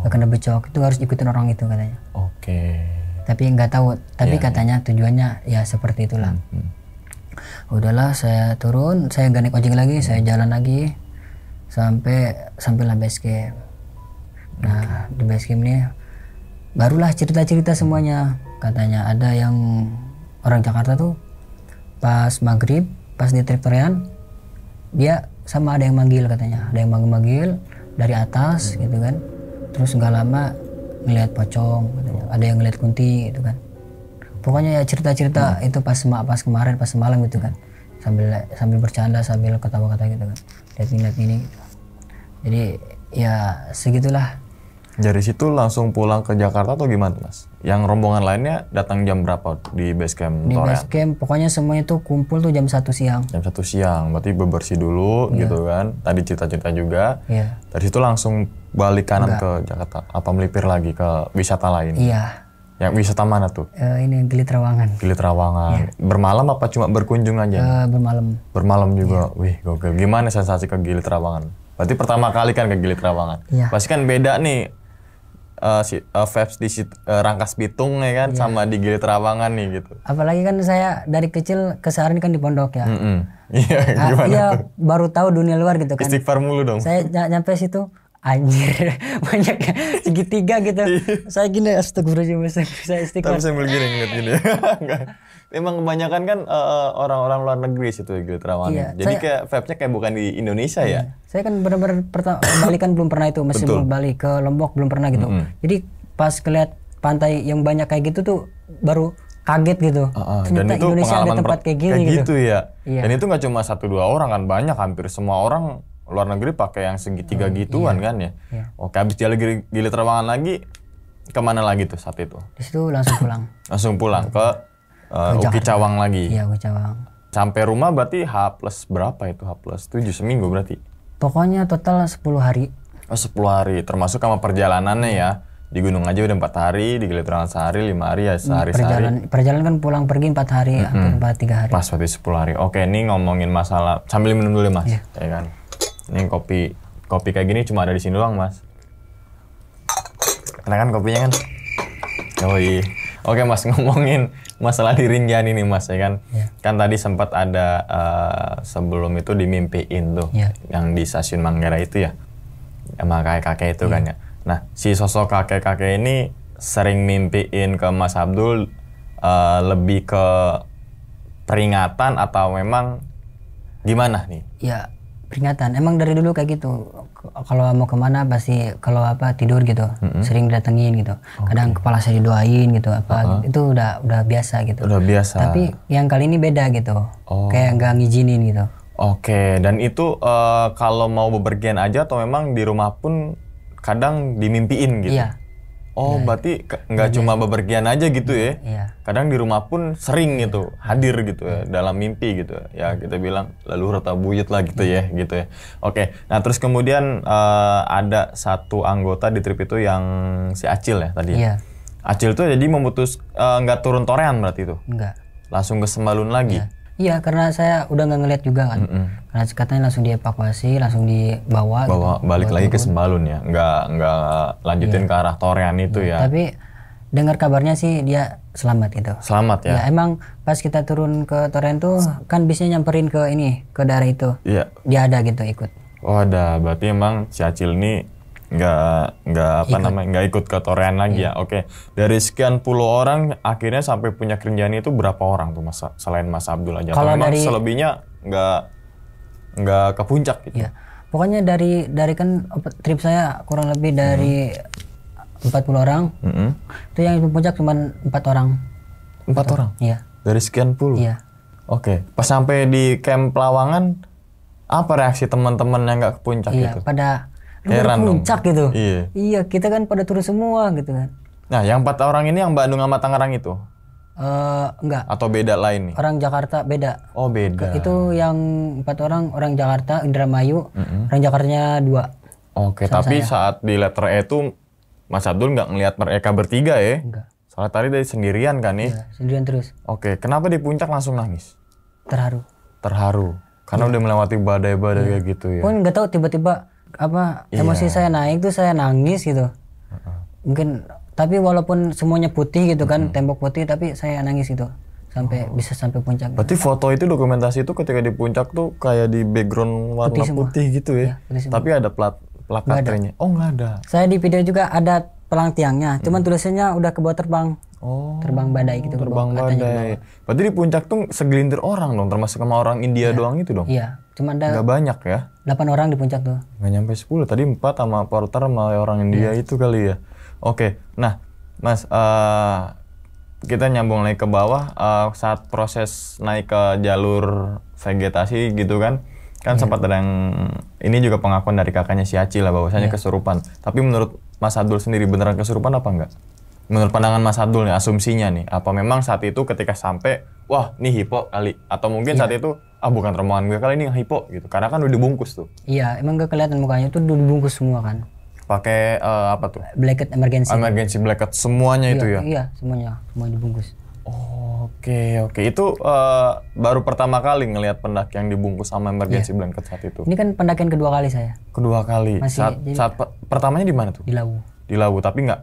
nggak kena becok, itu harus ikutin orang itu katanya. Oke. Tapi nggak tahu, tapi katanya tujuannya ya seperti itulah. Udahlah saya turun, saya nggak naik ojek lagi, saya jalan lagi sampailah base camp. Nah di base camp ini barulah cerita-cerita semuanya. Katanya ada yang orang Jakarta tuh pas maghrib, pas di Triptorian, dia sama ada yang manggil katanya, ada yang manggil dari atas gitu kan. Terus nggak lama ngelihat pocong katanya, ada yang ngelihat kunti gitu kan. Pokoknya ya cerita-cerita itu pas kemarin pas semalam gitu kan, sambil bercanda sambil ketawa-ketawa gitu kan, lihat ini gitu. Jadi ya segitulah. Dari situ langsung pulang ke Jakarta atau gimana Mas? Yang rombongan lainnya datang jam berapa di base camp? Di base camp pokoknya semuanya tuh kumpul tuh jam 1 siang. Jam 1 siang, berarti bebersih dulu gitu kan. Tadi cerita-cerita juga. Dari situ langsung balik kanan ke Jakarta. Apa melipir lagi ke wisata lain? Iya. Yang wisata mana tuh? Ini Gili Trawangan. Gili Trawangan. Bermalam apa cuma berkunjung aja? Bermalam. Bermalam juga. Wih, gokil. Gimana sensasi ke Gili Trawangan? Berarti pertama kali kan ke Gili Trawangan. Pasti kan beda nih. Vibes di Rangkas Bitung ya kan, sama di Gili Trawangan nih gitu. Apalagi kan saya dari kecil keseharian kan di pondok ya. Iya, gimana tuh? Baru tahu dunia luar gitu kan. Istighfar mulu dong. Saya nyampe situ, anjir, banyak segitiga gitu. Saya gini, astagfirullahaladzim, saya istighfar. Tapi saya begini ngeliat gini. Emang kebanyakan kan orang-orang luar negeri situ ya Gili Trawangan. Jadi kayak vibe-nya kayak bukan di Indonesia ya. Saya kan benar-benar Bali kan belum pernah itu, masih belum Bali, ke Lombok belum pernah gitu. Jadi pas kelihat pantai yang banyak kayak gitu tuh baru kaget gitu. Dan itu Indonesia ada tempat kayak gini gitu ya. Dan itu nggak cuma 1-2 orang kan, banyak, hampir semua orang luar negeri pakai yang segitiga gituan kan ya. Oke, habis jalan Gili Trawangan lagi, kemana lagi tuh saat itu? Di situ langsung pulang. Langsung pulang ke Uki Cawang lagi. Iya, Uki Cawang. Sampai rumah berarti H+ berapa itu? H+7 seminggu berarti? Pokoknya total 10 hari. Oh 10 hari, termasuk sama perjalanannya ya. Di gunung aja udah 4 hari, di Gili Trawangan sehari, 5 hari ya sehari-sehari. Perjalanan kan pulang pergi 4 hari, hampir 3 hari. Pas berarti 10 hari. Oke, ini ngomongin masalah, sambil minum dulu ya Mas. Ya kan. Ini kopi kayak gini cuma ada di sini doang Mas. Karena kan kopinya kan. Yoi. Oke Mas, ngomongin masalah di Rinjani nih Mas ya kan. Kan tadi sempat ada sebelum itu dimimpiin tuh yang di stasiun Manggarai itu ya. Sama kakek-kakek itu kan ya. Nah, si sosok kakek-kakek ini sering mimpiin ke Mas Abdul lebih ke peringatan atau memang gimana nih? Ya, peringatan. Emang dari dulu kayak gitu. Kalau mau kemana pasti kalau tidur gitu, sering datengin gitu. Kadang kepala saya didoain gitu itu udah biasa gitu. Udah biasa. Tapi yang kali ini beda gitu. Kayak nggak ngizinin gitu. Oke, dan itu kalau mau bepergian aja atau memang di rumah pun kadang dimimpiin gitu? Iya. Berarti nggak cuma bepergian aja gitu ya? Iya. Kadang di rumah pun sering gitu, hadir gitu ya, dalam mimpi gitu ya. Kita bilang lalu rata buyut lah gitu ya, gitu ya. Oke, nah terus kemudian ada satu anggota di trip itu yang si Acil ya tadi. Iya. Acil tuh jadi memutus nggak turun torean berarti itu? Enggak. Langsung ke Sembalun lagi? Iya, karena saya udah nggak ngeliat juga kan. Karena katanya langsung dievakuasi, langsung dibawa. Balik lagi ke Sembalun ya, nggak lanjutin ke arah torean itu ya. Tapi dengar kabarnya sih dia selamat gitu. Selamat ya? Ya emang pas kita turun ke torean tuh kan bisnya nyamperin ke daerah itu. Iya. Dia ada gitu ikut. Oh ada, berarti emang si Acil ini nggak ikut ke torean lagi ya. Oke, dari sekian puluh orang akhirnya sampai punya Rinjani itu berapa orang tuh Mas, selain Mas Abdul aja? Kalau memang selebihnya nggak ke puncak gitu? Iya. Pokoknya dari kan trip saya kurang lebih dari 40 orang. Itu yang di puncak cuma 4 orang. 4 orang? Iya. Dari sekian puluh? Iya. Oke. Pas sampai di camp Pelawangan, apa reaksi teman-teman yang nggak ke puncak Iya, itu? pada heran puncak dong. gitu. Iya. Iya, kita kan pada turun semua gitu kan. Nah, yang 4 orang ini yang Bandung sama Tangerang itu? Enggak. Atau beda lain nih? Orang Jakarta beda. Oh, beda. Itu yang 4 orang Jakarta, Indramayu. Orang Jakartanya 2. Oke, tapi saat di letter E itu Mas Abdul nggak ngelihat mereka bertiga ya? Enggak. Soalnya tadi dari sendirian kan nih? Iya, sendirian terus. Oke, kenapa di puncak langsung nangis? Terharu. Terharu. Karena udah melewati badai-badai kayak gitu ya. Pun nggak tahu tiba-tiba emosi saya naik tuh saya nangis gitu. Mungkin tapi walaupun semuanya putih gitu kan, tembok putih tapi saya nangis gitu sampai bisa sampai puncak. Berarti foto itu dokumentasi itu ketika di puncak tuh kayak di background warna putih gitu ya. Putih tapi ada plat baterainya. Oh, nggak ada. Saya di video juga ada pelang tiangnya, cuman tulisannya udah ke bawah terbang. Oh, terbang badai gitu. Terbang badai. Berarti di puncak tuh segelintir orang dong, termasuk sama orang India doang itu dong? Iya, cuma ada nggak banyak ya? 8 orang di puncak tuh. Nggak nyampe 10, tadi 4 sama porter sama orang India itu kali ya. Oke, nah Mas, kita nyambung lagi ke bawah saat proses naik ke jalur vegetasi gitu kan sempat ada yang, ini juga pengakuan dari kakaknya si Aci lah bahwasanya kesurupan. Tapi menurut Mas Abdul sendiri beneran kesurupan apa enggak? Menurut pandangan Mas Abdul nih, asumsinya nih, apa memang saat itu ketika sampai, wah ini hipo kali, atau mungkin saat itu bukan rombongan gue kali ini hipo gitu, karena kan udah dibungkus tuh. Iya, emang gak kelihatan mukanya tuh dibungkus semua kan. Pakai apa tuh? Blanket emergency. Emergency blanket semuanya itu ya? Iya, semua dibungkus. Oke. Itu baru pertama kali ngelihat pendaki yang dibungkus sama emergency blanket saat itu. Ini kan pendakian kedua kali saya. Kedua kali. Saat pertamanya di mana tuh? Di Lawu. Di Lawu, tapi nggak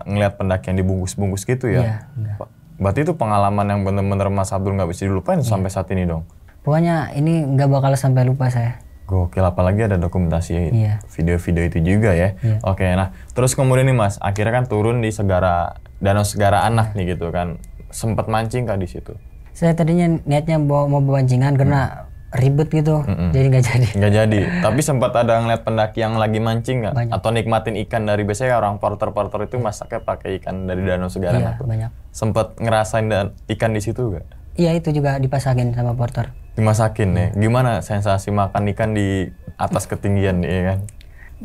ngelihat pendakian dibungkus-bungkus gitu ya? Iya, enggak. Berarti itu pengalaman yang bener-bener Mas Abdul nggak bisa dilupain sampai saat ini dong? Pokoknya ini nggak bakal sampai lupa saya. Gokil, apalagi ada dokumentasi video-video itu juga ya. Oke, nah terus kemudian nih Mas, akhirnya kan turun di Danau Segara Anak nih gitu kan. Sempat mancing kah di situ? Saya tadinya niatnya mau pancingan karena ribet gitu, jadi nggak jadi. Nggak jadi. Tapi sempat ada ngeliat pendaki yang lagi mancing nggak? Atau nikmatin ikan dari biasanya orang porter-porter itu masaknya pakai ikan dari Danau Segara Anak tuh. Banyak. Sempat ngerasain ikan di situ nggak? Iya, itu juga dipasakin sama porter. Dimasakin ya. Gimana sensasi makan ikan di atas ketinggian ya kan?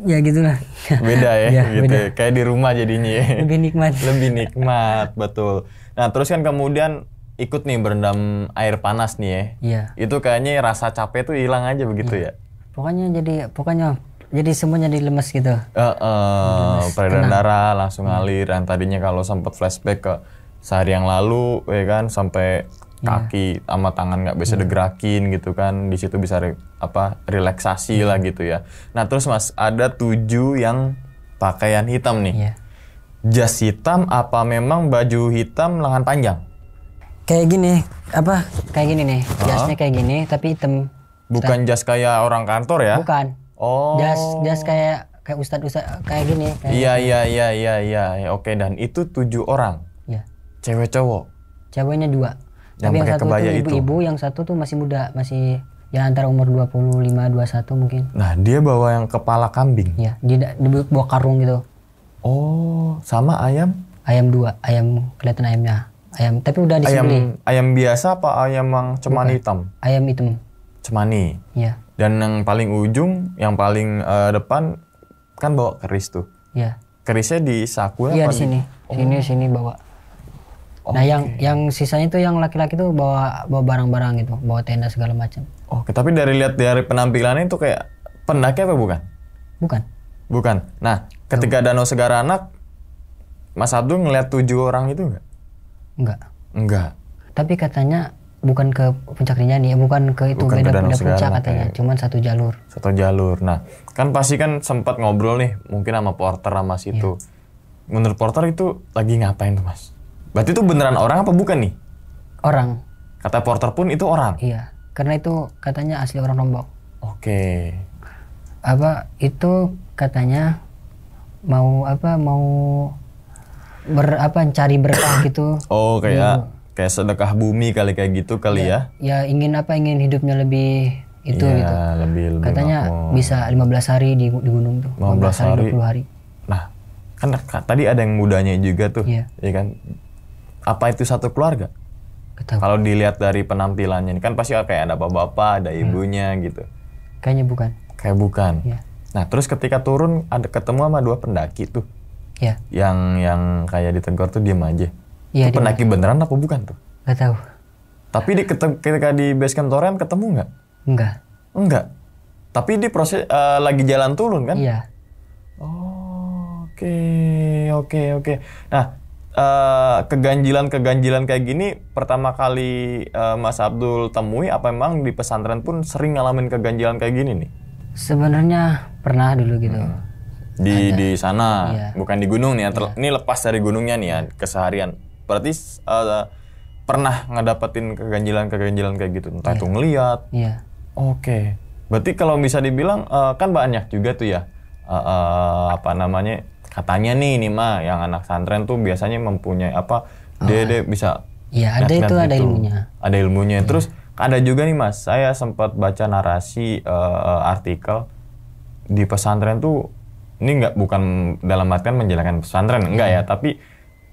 Ya gitulah. Beda ya, gitu. Beda. Kayak di rumah jadinya ya. Lebih nikmat. Lebih nikmat, betul. Nah terus kan kemudian ikut nih berendam air panas nih ya. Iya. Itu kayaknya rasa capek tuh hilang aja begitu ya. Pokoknya jadi semuanya jadi lemes gitu. Peredaran darah langsung ngalir. Dan tadinya kalau sempat flashback ke sehari yang lalu ya kan, sampai kaki sama tangan nggak bisa digerakin gitu kan, di situ bisa relaksasi lah gitu ya. Nah terus Mas, ada 7 yang pakaian hitam nih. Jas hitam apa memang baju hitam lengan panjang? Kayak gini, kayak gini nih, jasnya kayak gini tapi hitam. Bukan jas kayak orang kantor ya? Bukan. Oh. Jas kayak ustadz kayak gini. Iya. Oke, dan itu 7 orang. Iya. Cewek cowok? Ceweknya 2. Tapi yang satu tuh ibu-ibu, yang satu tuh masih muda, masih ya antara umur 25-21 mungkin. Nah, dia bawa yang kepala kambing? Iya, dia bawa karung gitu. Oh, sama ayam? Ayam 2, ayam kelihatan ayamnya. Ayam, tapi udah disembelih. Ayam biasa apa ayam yang cemani hitam? Ayam hitam. Cemani? Iya. Dan yang paling ujung, yang paling depan kan bawa keris tuh? Iya. Kerisnya di saku apa? Iya, di sini. Sini bawa. Nah, yang sisanya tuh yang laki-laki tuh bawa barang-barang gitu, bawa tenda segala macam. Oke, tapi dari penampilannya itu kayak pendaki apa bukan? Bukan. Nah, ketika Danau Segara Anak, Mas Abdul ngeliat 7 orang itu Enggak. Tapi katanya bukan ke Puncak Rinjani, bukan ke itu, beda puncak katanya, cuman satu jalur. Nah, kan pasti kan sempat ngobrol nih, mungkin sama porter sama situ. Menurut porter itu lagi ngapain tuh Mas? Berarti itu beneran orang apa bukan nih? Orang. Kata porter pun itu orang? Iya, karena itu katanya asli orang Lombok. Oke. Itu katanya mau cari berkah gitu. Oh, kayak sedekah bumi kayak gitu kali ya? Ya ingin hidupnya lebih itu Iya, gitu. lebih Katanya makmur. bisa 15 hari di gunung tuh. 15 hari. 20 hari. Nah, kan tadi ada yang mudanya juga tuh, Iya. ya kan? Apa itu satu keluarga? Gak tahu. Kalau dilihat dari penampilannya, kan pasti kayak ada bapak-bapak, ada ibunya gitu. Kayaknya bukan. Kayak bukan. Iya. Nah, terus ketika turun ada ketemu sama 2 pendaki tuh, Ya. yang kayak ditegur tuh diem aja. Iya. Itu pendaki beneran apa bukan tuh? Gak tahu. Tapi ketika di base camp Toren ketemu nggak? Enggak. Enggak. Tapi di proses lagi jalan turun kan? Iya. Oh, oke. Nah, keganjilan kayak gini pertama kali Mas Abdul temui apa memang di pesantren pun sering ngalamin keganjilan kayak gini nih? Sebenarnya pernah dulu gitu. Di sana, Iya. bukan di gunung nih ya. Ini lepas dari gunungnya nih ya, keseharian. Berarti pernah ngedapetin keganjilan kayak gitu, entah itu ngeliat. Iya. Oke. Berarti kalau bisa dibilang kan banyak juga tuh ya apa namanya, katanya nih mah yang anak santren tuh biasanya mempunyai apa, dia bisa Iya, ada lihat-lihat itu ada gitu. ilmunya. Ada ilmunya. Terus ada juga nih Mas, saya sempat baca narasi artikel di pesantren tuh, ini bukan dalam artian menjelekkan pesantren, enggak ya, tapi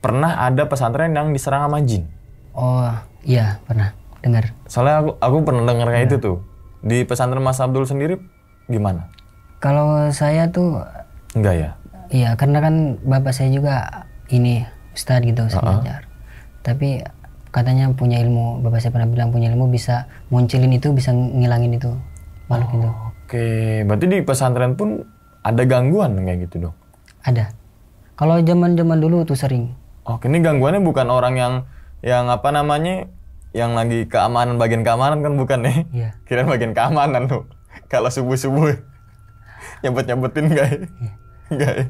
pernah ada pesantren yang diserang sama jin. Oh, iya, pernah dengar. Soalnya aku pernah dengar kayak itu tuh. Di pesantren Mas Abdul sendiri gimana? Kalau saya tuh Enggak ya? iya, karena kan bapak saya juga ini ustadz gitu, ngajar. Tapi katanya punya ilmu, bapak saya pernah bilang punya ilmu bisa munculin itu, bisa ngilangin itu makhluk itu. Oke, berarti di pesantren pun ada gangguan kayak gitu dong? Ada. Kalau zaman-zaman dulu tuh sering. Oke, ini gangguannya bukan orang yang apa namanya, yang lagi keamanan, bagian keamanan kan bukan nih? Iya. Kirain bagian keamanan tuh. Kalau subuh-subuh nyebut-nyebutin enggak ya? Enggak ya?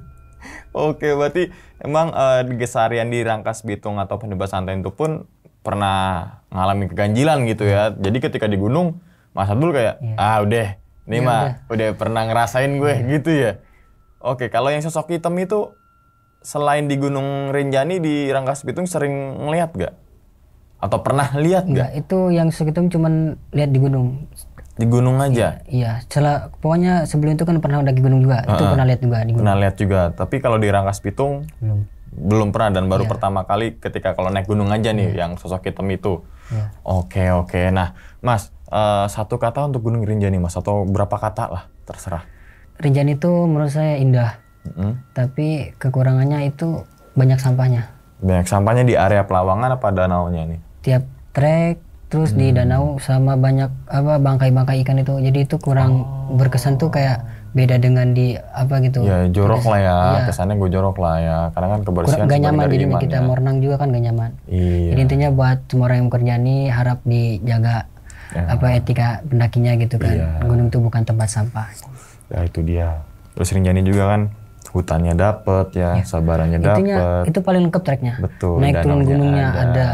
Oke, berarti emang di keseharian di Rangkas Bitung atau di pesantren itu pun pernah ngalamin keganjilan gitu ya. Jadi ketika di gunung, Mas Abdul kayak, udah, ini mah udah pernah ngerasain gue gitu ya. Oke, kalau yang sosok hitam itu selain di Gunung Rinjani di Rangkas Bitung sering ngeliat gak? Atau pernah lihat Enggak, gak? itu yang segitu cuman lihat di gunung. Di gunung aja? Iya, pokoknya sebelum itu kan pernah daki gunung juga. Itu pernah lihat juga di gunung. Pernah lihat juga, tapi kalau di Rangkas Bitung belum pernah, dan baru pertama kali ketika kalau naik gunung aja nih yang sosok hitam itu. Oke. Nah, Mas, satu kata untuk Gunung Rinjani Mas, atau berapa kata lah, terserah. Rinjani itu menurut saya indah. Tapi kekurangannya itu banyak sampahnya. Banyak sampahnya di area Pelawangan apa danaunya nih? Tiap trek terus di danau sama banyak apa bangkai-bangkai ikan itu. Jadi itu kurang berkesan tuh, kayak beda dengan di apa gitu. Ya jorok lah ya, kesannya gue jorok lah ya. Karena kan kebersihan Gak nyaman dari jadinya iman kita ya. mau renang juga kan gak nyaman. Iya. Jadi intinya buat semua orang yang bekerja nih harap dijaga apa etika pendakinya gitu kan. Gunung itu bukan tempat sampah. Ya itu dia. Terus Rinjani juga kan hutannya dapet ya, sabarannya dapet. Itu paling lengkap treknya. Betul. Naik turun gunungnya ada.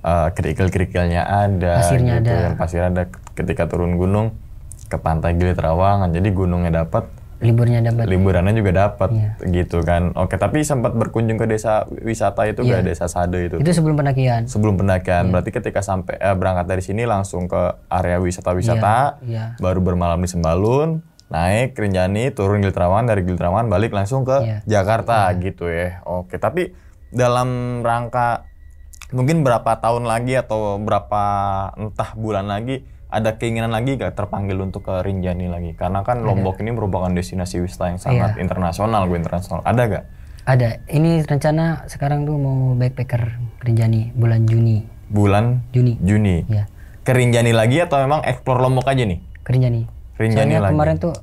Kerikil-kerikilnya ada. Pasirnya gitu, ada. Yang pasir ada ketika turun gunung ke pantai Gili Trawangan. Jadi gunungnya dapat, Liburnya dapat. liburannya juga dapat gitu kan. Oke, tapi sempat berkunjung ke desa wisata itu ke desa Sade itu. Itu sebelum pendakian. Sebelum pendakian. Berarti ketika sampai berangkat dari sini langsung ke area wisata-wisata, baru bermalam di Sembalun, naik Rinjani, turun Gili Trawangan, dari Gili Trawangan balik langsung ke Jakarta gitu ya. Oke, tapi dalam rangka mungkin berapa tahun lagi atau berapa entah bulan lagi ada keinginan lagi gak terpanggil untuk ke Rinjani lagi? Karena kan Lombok ini merupakan destinasi wisata yang sangat internasional, internasional. Ada gak? Ada. Ini rencana sekarang tuh mau backpacker ke Rinjani bulan Juni. Bulan Juni. Ya. Ke Rinjani lagi atau memang explore Lombok aja nih? Ke Rinjani. Rinjani Soalnya lagi. kemarin tuh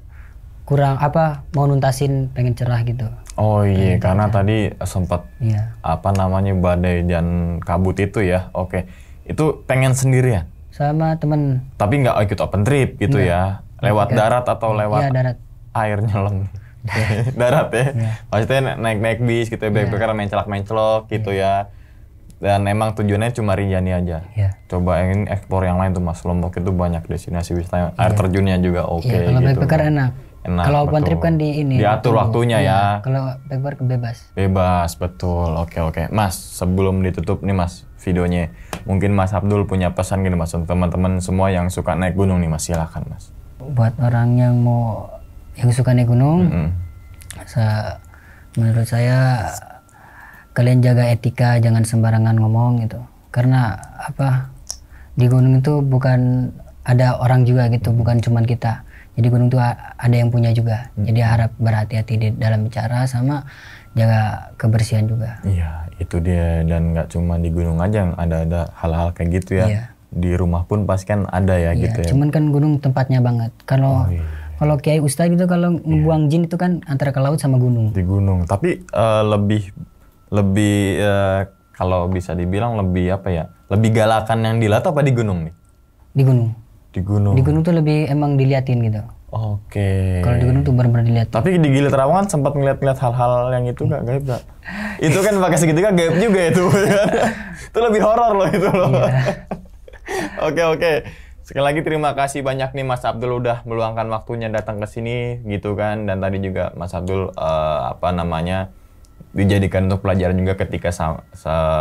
kurang apa, mau nuntasin pengen cerah gitu. Oh iya, karena tadi sempat Iya. apa namanya badai dan kabut itu ya. Oke, itu pengen sendirian. Sama temen. Tapi nggak ikut open trip gitu ya. Lewat darat atau lewat Iya, darat. air nyelam. Darat ya. Maksudnya naik bis gitu ya, backpacker mencelak-mencelok gitu ya. Dan emang tujuannya cuma Rinjani aja. Iya. Coba ingin explore yang lain tuh Mas. Lombok itu banyak destinasi wisata, air terjunnya juga oke Iya, kalau gitu. backpacker enak. Enak, Kalau open betul. trip kan di ini. Diatur waktunya ya. Kalau backpacker bebas. Bebas, betul. Oke. Mas, sebelum ditutup nih Mas videonya, mungkin Mas Abdul punya pesan gini Mas untuk teman-teman semua yang suka naik gunung nih Mas, silakan Mas. buat orang yang suka naik gunung, menurut saya kalian jaga etika, jangan sembarangan ngomong gitu. Karena di gunung itu bukan ada orang juga gitu, bukan cuman kita. Jadi gunung itu ada yang punya juga. Jadi harap berhati-hati di dalam bicara sama jaga kebersihan juga. Iya, itu dia. Dan nggak cuma di gunung aja yang ada hal-hal kayak gitu ya. Iya. Di rumah pun pasti kan ada ya gitu ya. Cuman kan gunung tempatnya banget. Kalau Kiai Ustadz gitu kalau ngebuang jin itu kan antara ke laut sama gunung. Di gunung. Tapi lebih kalau bisa dibilang lebih lebih galakan yang di laut apa di gunung nih? Di gunung. Di gunung. Di gunung tuh lebih emang diliatin gitu. Oke. Kalau di gunung tuh benar-benar dilihat. Tapi di Gili Trawangan sempat ngeliat hal-hal yang itu nggak gaib nggak? Itu kan pakai segitiga gaib juga itu. Itu lebih horor loh itu loh. Iya. Oke. Sekali lagi terima kasih banyak nih Mas Abdul udah meluangkan waktunya datang ke sini gitu kan. Dan tadi juga Mas Abdul dijadikan untuk pelajaran juga ketika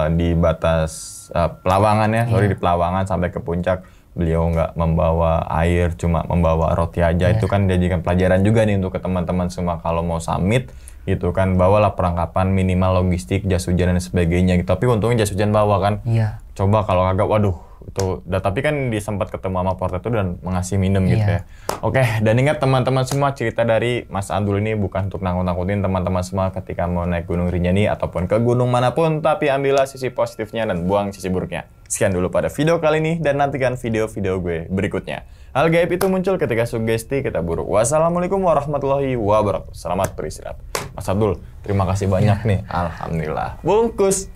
di batas Pelawangan ya, di Pelawangan sampai ke puncak. Beliau nggak membawa air, cuma membawa roti aja. Itu kan dijadikan pelajaran juga nih untuk ke teman-teman semua kalau mau summit gitu kan, bawalah perlengkapan minimal logistik, jas hujan dan sebagainya gitu. Tapi untungnya jas hujan bawa kan. Iya. Coba kalau agak waduh itu. Tapi kan sempat ketemu sama porter itu dan mengasih minum gitu ya. Oke, dan ingat teman-teman semua, cerita dari Mas Abdul ini bukan untuk nakut-nakutin teman-teman semua ketika mau naik Gunung Rinjani ataupun ke gunung manapun, tapi ambillah sisi positifnya dan buang sisi buruknya. Sekian dulu pada video kali ini dan nantikan video-video gue berikutnya. Hal gaib itu muncul ketika sugesti kita buruk. Wassalamualaikum warahmatullahi wabarakatuh. Selamat beristirahat. Mas Abdul, terima kasih banyak nih. Alhamdulillah. Bungkus.